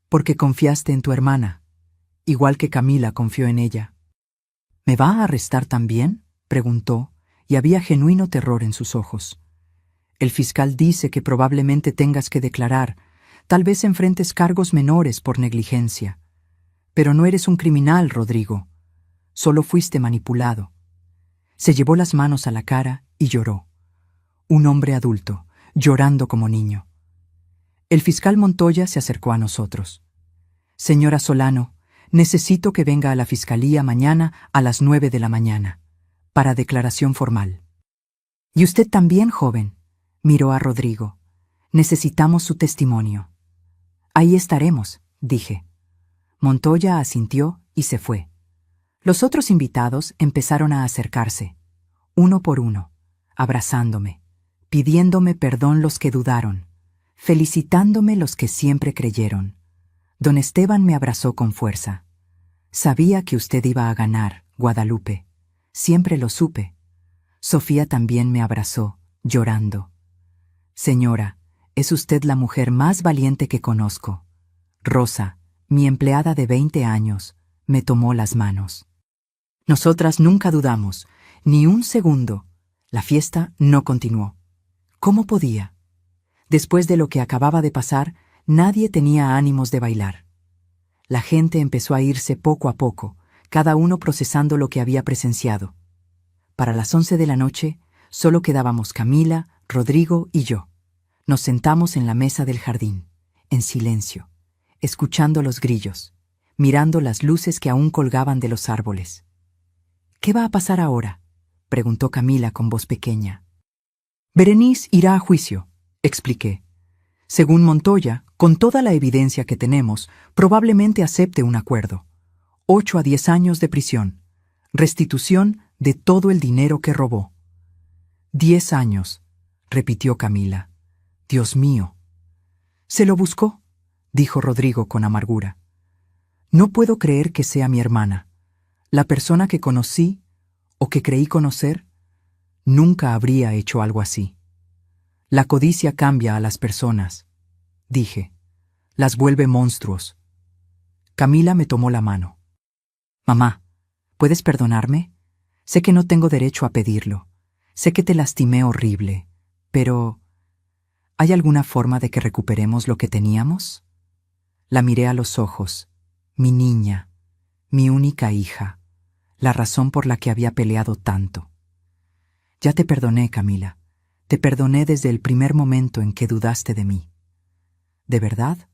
Porque confiaste en tu hermana, igual que Camila confió en ella». «¿Me va a arrestar también?», preguntó, y había genuino terror en sus ojos. «El fiscal dice que probablemente tengas que declarar. Tal vez enfrentes cargos menores por negligencia. Pero no eres un criminal, Rodrigo. Solo fuiste manipulado». Se llevó las manos a la cara y lloró. Un hombre adulto, llorando como niño. El fiscal Montoya se acercó a nosotros. «Señora Solano, necesito que venga a la fiscalía mañana a las 9 de la mañana, para declaración formal». «Y usted también, joven», miró a Rodrigo. «Necesitamos su testimonio». «Ahí estaremos», dije. Montoya asintió y se fue. Los otros invitados empezaron a acercarse, uno por uno, abrazándome, pidiéndome perdón los que dudaron, felicitándome los que siempre creyeron. Don Esteban me abrazó con fuerza. «Sabía que usted iba a ganar, Guadalupe. Siempre lo supe». Sofía también me abrazó, llorando. «Señora, es usted la mujer más valiente que conozco». Rosa, mi empleada de 20 años, me tomó las manos. Nosotras nunca dudamos, ni un segundo. La fiesta no continuó. ¿Cómo podía? Después de lo que acababa de pasar, nadie tenía ánimos de bailar. La gente empezó a irse poco a poco, cada uno procesando lo que había presenciado. Para las 11 de la noche, solo quedábamos Camila, Rodrigo y yo. Nos sentamos en la mesa del jardín, en silencio, escuchando los grillos, mirando las luces que aún colgaban de los árboles. «¿Qué va a pasar ahora?», preguntó Camila con voz pequeña. «Berenice irá a juicio», expliqué. «Según Montoya, con toda la evidencia que tenemos, probablemente acepte un acuerdo. 8 a 10 años de prisión. Restitución de todo el dinero que robó». «10 años», repitió Camila. «Dios mío». «Se lo buscó», dijo Rodrigo con amargura. «No puedo creer que sea mi hermana. La persona que conocí, o que creí conocer, nunca habría hecho algo así. La codicia cambia a las personas», dije. «Las vuelve monstruos». Camila me tomó la mano. «Mamá, ¿puedes perdonarme? Sé que no tengo derecho a pedirlo. Sé que te lastimé horrible. Pero ¿hay alguna forma de que recuperemos lo que teníamos?». La miré a los ojos. Mi niña, mi única hija, la razón por la que había peleado tanto. Ya te perdoné, Camila. Te perdoné desde el primer momento en que dudaste de mí. ¿De verdad?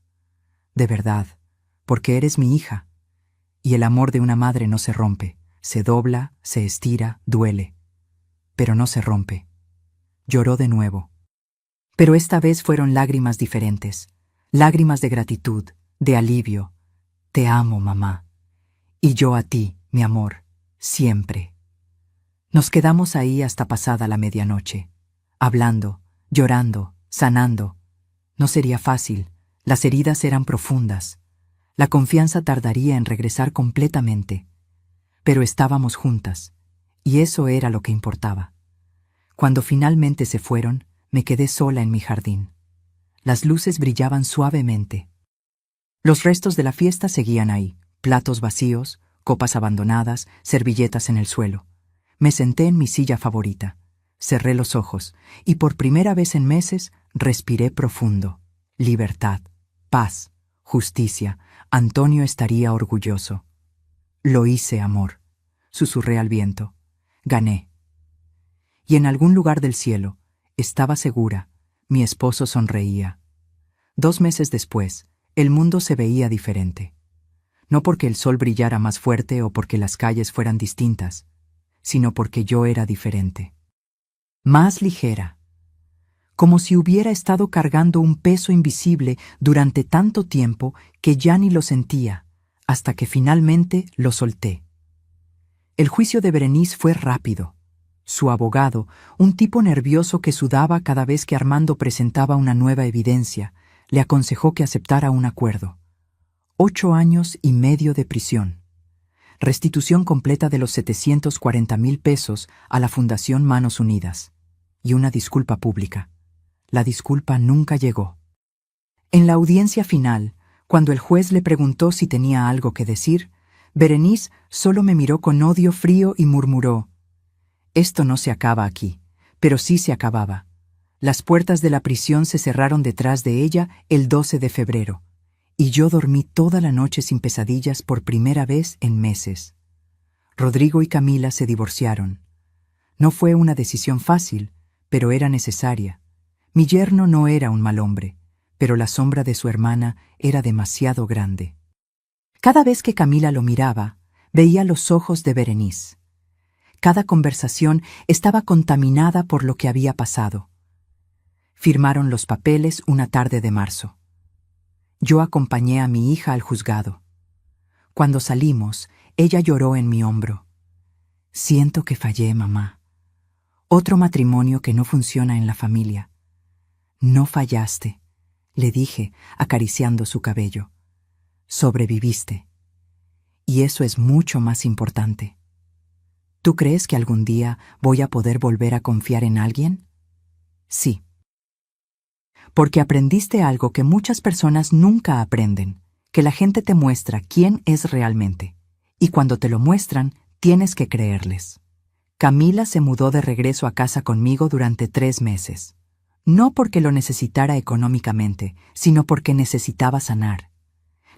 De verdad, porque eres mi hija. Y el amor de una madre no se rompe, se dobla, se estira, duele. Pero no se rompe. Lloró de nuevo. Pero esta vez fueron lágrimas diferentes, lágrimas de gratitud, de alivio. Te amo, mamá. Y yo a ti, mi amor, siempre. Nos quedamos ahí hasta pasada la medianoche, hablando, llorando, sanando. No sería fácil, las heridas eran profundas. La confianza tardaría en regresar completamente. Pero estábamos juntas, y eso era lo que importaba. Cuando finalmente se fueron, me quedé sola en mi jardín. Las luces brillaban suavemente. Los restos de la fiesta seguían ahí, platos vacíos, copas abandonadas, servilletas en el suelo. Me senté en mi silla favorita, cerré los ojos, y por primera vez en meses respiré profundo. Libertad, paz, justicia. Antonio estaría orgulloso. Lo hice, amor, susurré al viento. Gané. Y en algún lugar del cielo, estaba segura, mi esposo sonreía. 2 meses después, el mundo se veía diferente. No porque el sol brillara más fuerte o porque las calles fueran distintas, sino porque yo era diferente. Más ligera. Como si hubiera estado cargando un peso invisible durante tanto tiempo que ya ni lo sentía, hasta que finalmente lo solté. El juicio de Berenice fue rápido. Su abogado, un tipo nervioso que sudaba cada vez que Armando presentaba una nueva evidencia, le aconsejó que aceptara un acuerdo. 8 años y medio de prisión. Restitución completa de los 740,000 pesos a la Fundación Manos Unidas. Y una disculpa pública. La disculpa nunca llegó. En la audiencia final, cuando el juez le preguntó si tenía algo que decir, Berenice solo me miró con odio frío y murmuró: «Esto no se acaba aquí», pero sí se acababa. Las puertas de la prisión se cerraron detrás de ella el 12 de febrero, y yo dormí toda la noche sin pesadillas por primera vez en meses. Rodrigo y Camila se divorciaron. No fue una decisión fácil, pero era necesaria. Mi yerno no era un mal hombre, pero la sombra de su hermana era demasiado grande. Cada vez que Camila lo miraba, veía los ojos de Berenice. Cada conversación estaba contaminada por lo que había pasado. Firmaron los papeles una tarde de marzo. Yo acompañé a mi hija al juzgado. Cuando salimos, ella lloró en mi hombro. «Siento que fallé, mamá. Otro matrimonio que no funciona en la familia». «No fallaste», le dije, acariciando su cabello. «Sobreviviste. Y eso es mucho más importante». ¿Tú crees que algún día voy a poder volver a confiar en alguien? Sí. Porque aprendiste algo que muchas personas nunca aprenden, que la gente te muestra quién es realmente. Y cuando te lo muestran, tienes que creerles. Camila se mudó de regreso a casa conmigo durante 3 meses. No porque lo necesitara económicamente, sino porque necesitaba sanar.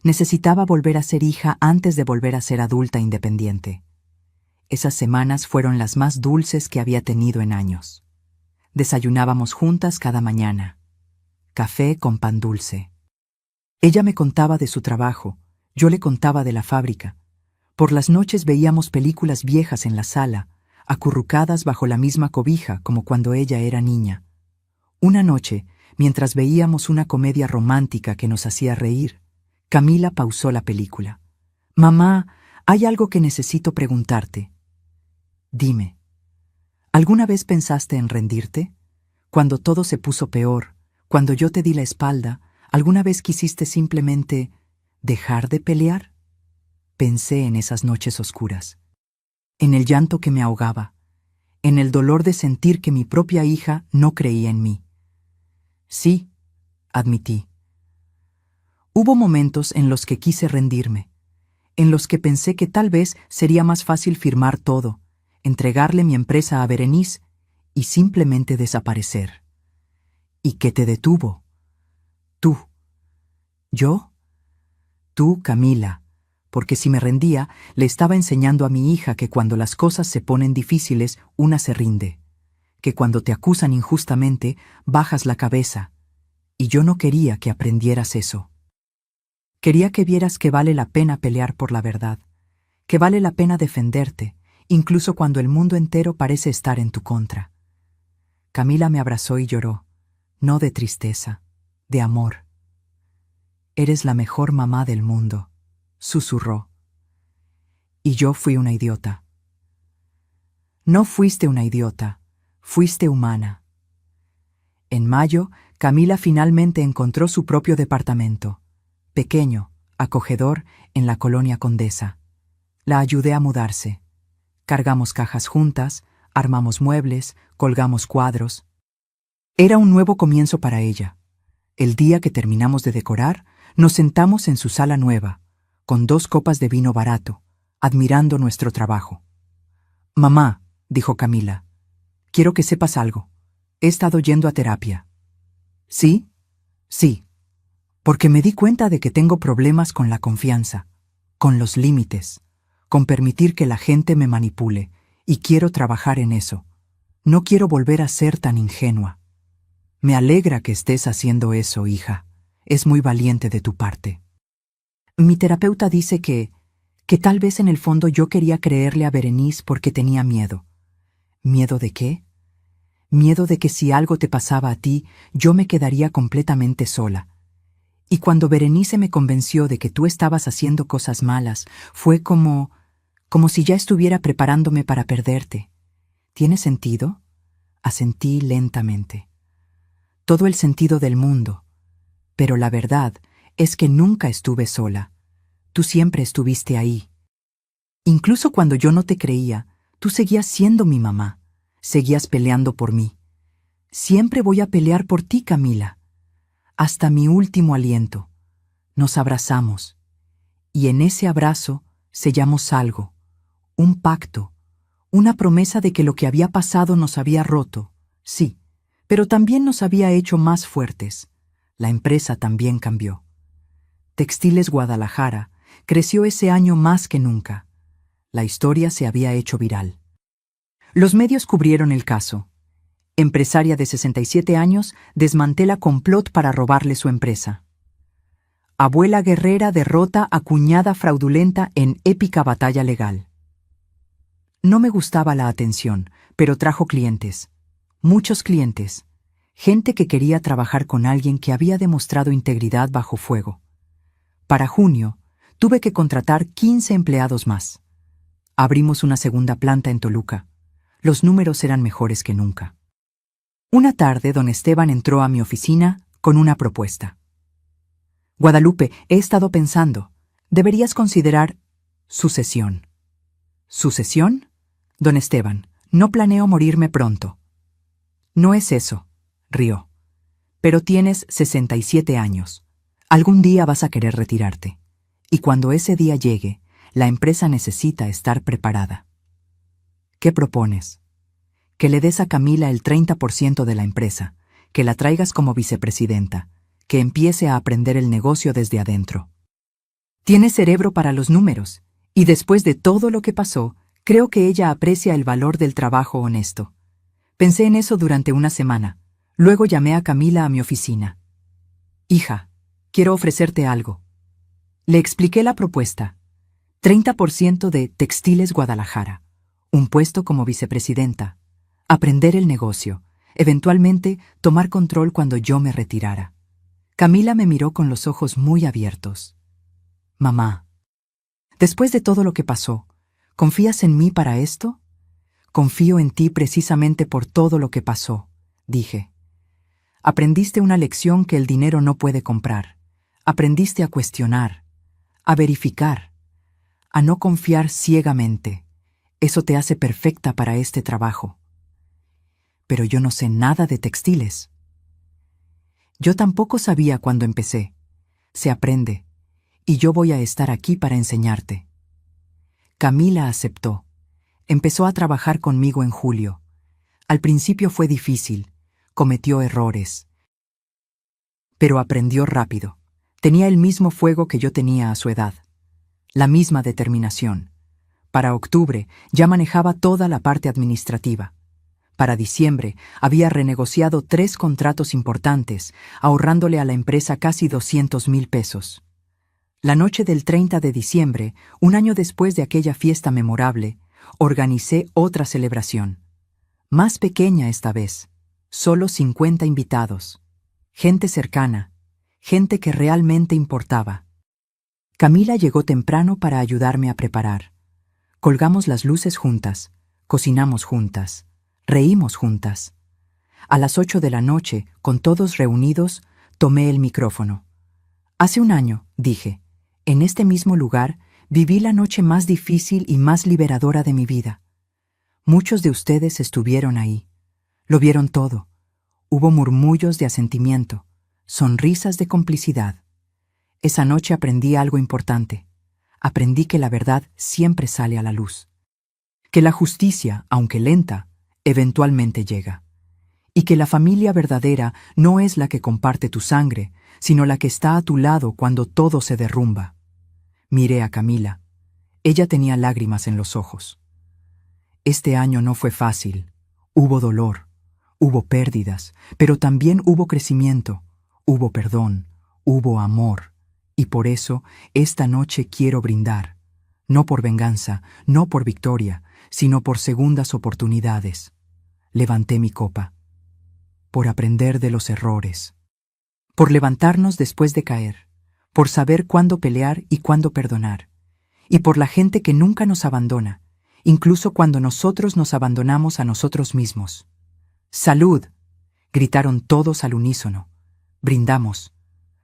Necesitaba volver a ser hija antes de volver a ser adulta independiente. Esas semanas fueron las más dulces que había tenido en años. Desayunábamos juntas cada mañana. Café con pan dulce. Ella me contaba de su trabajo, yo le contaba de la fábrica. Por las noches veíamos películas viejas en la sala, acurrucadas bajo la misma cobija como cuando ella era niña. Una noche, mientras veíamos una comedia romántica que nos hacía reír, Camila pausó la película. «Mamá, hay algo que necesito preguntarte». «Dime, ¿alguna vez pensaste en rendirte? Cuando todo se puso peor, cuando yo te di la espalda, ¿alguna vez quisiste simplemente dejar de pelear?» Pensé en esas noches oscuras, en el llanto que me ahogaba, en el dolor de sentir que mi propia hija no creía en mí. «Sí», admití. Hubo momentos en los que quise rendirme, en los que pensé que tal vez sería más fácil firmar todo, entregarle mi empresa a Berenice y simplemente desaparecer. ¿Y qué te detuvo? Tú. ¿Yo? Tú, Camila, porque si me rendía, le estaba enseñando a mi hija que cuando las cosas se ponen difíciles, una se rinde, que cuando te acusan injustamente, bajas la cabeza, y yo no quería que aprendieras eso. Quería que vieras que vale la pena pelear por la verdad, que vale la pena defenderte, incluso cuando el mundo entero parece estar en tu contra. Camila me abrazó y lloró, no de tristeza, de amor. Eres la mejor mamá del mundo, susurró. Y yo fui una idiota. No fuiste una idiota, fuiste humana. En mayo, Camila finalmente encontró su propio departamento, pequeño, acogedor, en la colonia Condesa. La ayudé a mudarse. Cargamos cajas juntas, armamos muebles, colgamos cuadros. Era un nuevo comienzo para ella. El día que terminamos de decorar, nos sentamos en su sala nueva, con 2 copas de vino barato, admirando nuestro trabajo. «Mamá», dijo Camila, «quiero que sepas algo. He estado yendo a terapia». «¿Sí?» «Sí. Porque me di cuenta de que tengo problemas con la confianza, con los límites, con permitir que la gente me manipule, y quiero trabajar en eso. No quiero volver a ser tan ingenua». «Me alegra que estés haciendo eso, hija. Es muy valiente de tu parte». Mi terapeuta dice que tal vez en el fondo yo quería creerle a Berenice porque tenía miedo. ¿Miedo de qué? Miedo de que si algo te pasaba a ti, yo me quedaría completamente sola. Y cuando Berenice me convenció de que tú estabas haciendo cosas malas, fue como si ya estuviera preparándome para perderte. ¿Tiene sentido? Asentí lentamente. Todo el sentido del mundo. Pero la verdad es que nunca estuve sola. Tú siempre estuviste ahí. Incluso cuando yo no te creía, tú seguías siendo mi mamá. Seguías peleando por mí. Siempre voy a pelear por ti, Camila. Hasta mi último aliento. Nos abrazamos. Y en ese abrazo sellamos algo. Un pacto. Una promesa de que lo que había pasado nos había roto. Sí, pero también nos había hecho más fuertes. La empresa también cambió. Textiles Guadalajara creció ese año más que nunca. La historia se había hecho viral. Los medios cubrieron el caso. Empresaria de 67 años desmantela complot para robarle su empresa. Abuela guerrera derrota a cuñada fraudulenta en épica batalla legal. No me gustaba la atención, pero trajo clientes. Muchos clientes. Gente que quería trabajar con alguien que había demostrado integridad bajo fuego. Para junio, tuve que contratar 15 empleados más. Abrimos una segunda planta en Toluca. Los números eran mejores que nunca. Una tarde, don Esteban entró a mi oficina con una propuesta. «Guadalupe, he estado pensando. Deberías considerar sucesión». «¿Sucesión?» «Don Esteban, no planeo morirme pronto». «No es eso», rió. «Pero tienes 67 años. Algún día vas a querer retirarte. Y cuando ese día llegue, la empresa necesita estar preparada». «¿Qué propones?» «Que le des a Camila el 30% de la empresa, que la traigas como vicepresidenta, que empiece a aprender el negocio desde adentro. Tiene cerebro para los números, y después de todo lo que pasó, creo que ella aprecia el valor del trabajo honesto». Pensé en eso durante una semana. Luego llamé a Camila a mi oficina. «Hija, quiero ofrecerte algo». Le expliqué la propuesta. 30% de Textiles Guadalajara, un puesto como vicepresidenta, aprender el negocio, eventualmente tomar control cuando yo me retirara. Camila me miró con los ojos muy abiertos. «Mamá, después de todo lo que pasó, ¿confías en mí para esto?» «Confío en ti precisamente por todo lo que pasó», dije. «Aprendiste una lección que el dinero no puede comprar. Aprendiste a cuestionar, a verificar, a no confiar ciegamente. Eso te hace perfecta para este trabajo». «Pero yo no sé nada de textiles». «Yo tampoco sabía cuando empecé. Se aprende, y yo voy a estar aquí para enseñarte». Camila aceptó. Empezó a trabajar conmigo en julio. Al principio fue difícil, cometió errores. Pero aprendió rápido. Tenía el mismo fuego que yo tenía a su edad, la misma determinación. Para octubre ya manejaba toda la parte administrativa. Para diciembre había renegociado 3 contratos importantes, ahorrándole a la empresa casi 200,000 pesos. La noche del 30 de diciembre, un año después de aquella fiesta memorable, organicé otra celebración. Más pequeña esta vez, solo 50 invitados. Gente cercana, gente que realmente importaba. Camila llegó temprano para ayudarme a preparar. Colgamos las luces juntas, cocinamos juntas, reímos juntas. A las 8 de la noche, con todos reunidos, tomé el micrófono. Hace un año, dije, en este mismo lugar, viví la noche más difícil y más liberadora de mi vida. Muchos de ustedes estuvieron ahí. Lo vieron todo. Hubo murmullos de asentimiento, sonrisas de complicidad. Esa noche aprendí algo importante. Aprendí que la verdad siempre sale a la luz. Que la justicia, aunque lenta, eventualmente llega. Y que la familia verdadera no es la que comparte tu sangre, sino la que está a tu lado cuando todo se derrumba. Miré a Camila. Ella tenía lágrimas en los ojos. Este año no fue fácil. Hubo dolor, hubo pérdidas, pero también hubo crecimiento, hubo perdón, hubo amor. Y por eso, esta noche quiero brindar. No por venganza, no por victoria, sino por segundas oportunidades. Levanté mi copa. Por aprender de los errores. Por levantarnos después de caer. Por saber cuándo pelear y cuándo perdonar. Y por la gente que nunca nos abandona, incluso cuando nosotros nos abandonamos a nosotros mismos. ¡Salud!, gritaron todos al unísono. Brindamos.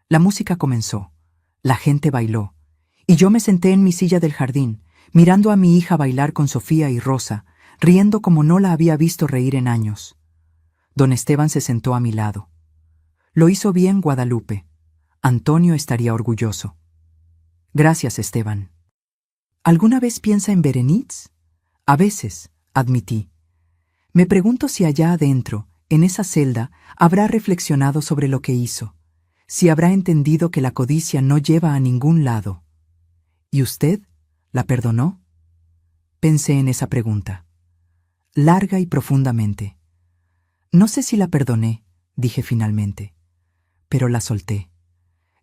La música comenzó. La gente bailó. Y yo me senté en mi silla del jardín, mirando a mi hija bailar con Sofía y Rosa, riendo como no la había visto reír en años. Don Esteban se sentó a mi lado. Lo hizo bien, Guadalupe. Antonio estaría orgulloso. Gracias, Esteban. ¿Alguna vez piensa en Berenice? A veces, admití. Me pregunto si allá adentro, en esa celda, habrá reflexionado sobre lo que hizo, si habrá entendido que la codicia no lleva a ningún lado. ¿Y usted? ¿La perdonó? Pensé en esa pregunta, larga y profundamente. No sé si la perdoné, dije finalmente, pero la solté.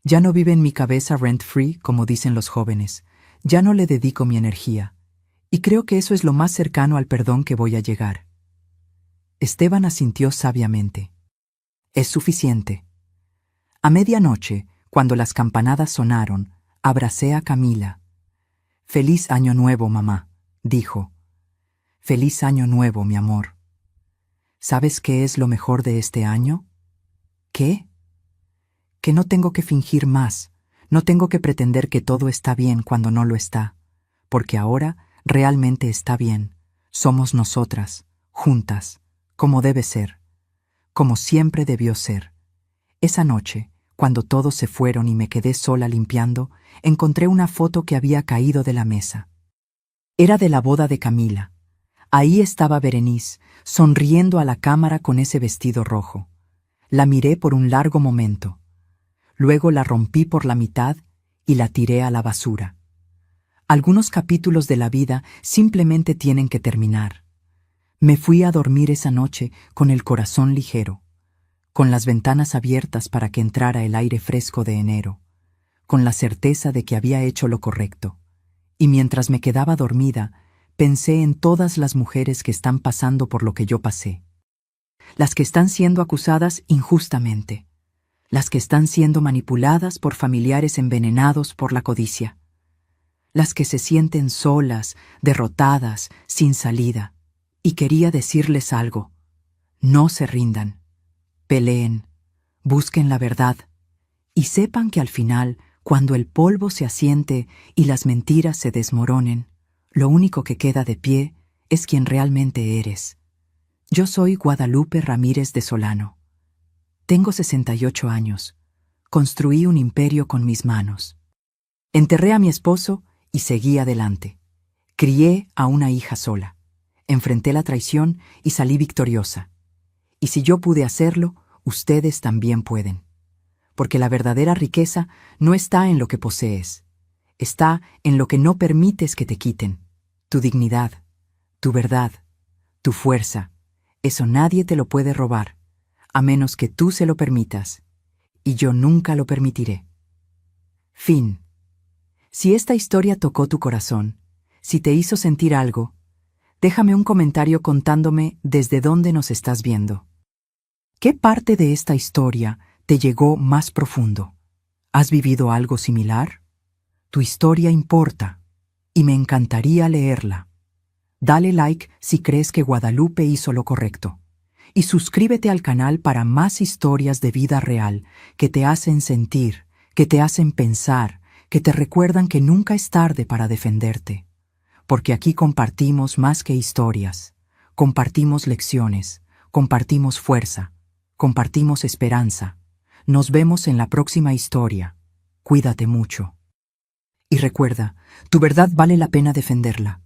Ya no vive en mi cabeza rent-free, como dicen los jóvenes. Ya no le dedico mi energía. Y creo que eso es lo más cercano al perdón que voy a llegar. Esteban asintió sabiamente. Es suficiente. A medianoche, cuando las campanadas sonaron, abracé a Camila. Feliz año nuevo, mamá, dijo. Feliz año nuevo, mi amor. ¿Sabes qué es lo mejor de este año? ¿Qué? Que no tengo que fingir más, no tengo que pretender que todo está bien cuando no lo está, porque ahora realmente está bien. Somos nosotras, juntas, como debe ser, como siempre debió ser. Esa noche, cuando todos se fueron y me quedé sola limpiando, encontré una foto que había caído de la mesa. Era de la boda de Camila. Ahí estaba Berenice, sonriendo a la cámara con ese vestido rojo. La miré por un largo momento. Luego la rompí por la mitad y la tiré a la basura. Algunos capítulos de la vida simplemente tienen que terminar. Me fui a dormir esa noche con el corazón ligero, con las ventanas abiertas para que entrara el aire fresco de enero, con la certeza de que había hecho lo correcto. Y mientras me quedaba dormida, pensé en todas las mujeres que están pasando por lo que yo pasé. Las que están siendo acusadas injustamente. Las que están siendo manipuladas por familiares envenenados por la codicia. Las que se sienten solas, derrotadas, sin salida. Y quería decirles algo. No se rindan. Peleen. Busquen la verdad. Y sepan que al final, cuando el polvo se asiente y las mentiras se desmoronen, lo único que queda de pie es quien realmente eres. Yo soy Guadalupe Ramírez de Solano. Tengo 68 años. Construí un imperio con mis manos. Enterré a mi esposo y seguí adelante. Crié a una hija sola. Enfrenté la traición y salí victoriosa. Y si yo pude hacerlo, ustedes también pueden. porque la verdadera riqueza no está en lo que posees, está en lo que no permites que te quiten, tu dignidad, tu verdad, tu fuerza. Eso nadie te lo puede robar, a menos que tú se lo permitas, y yo nunca lo permitiré. Fin. Si esta historia tocó tu corazón, si te hizo sentir algo, déjame un comentario contándome desde dónde nos estás viendo. ¿Qué parte de esta historia te llegó más profundo? ¿Has vivido algo similar? Tu historia importa, y me encantaría leerla. Dale like si crees que Guadalupe hizo lo correcto. Y suscríbete al canal para más historias de vida real que te hacen sentir, que te hacen pensar, que te recuerdan que nunca es tarde para defenderte. Porque aquí compartimos más que historias, compartimos lecciones, compartimos fuerza, compartimos esperanza. Nos vemos en la próxima historia. Cuídate mucho. Y recuerda, tu verdad vale la pena defenderla.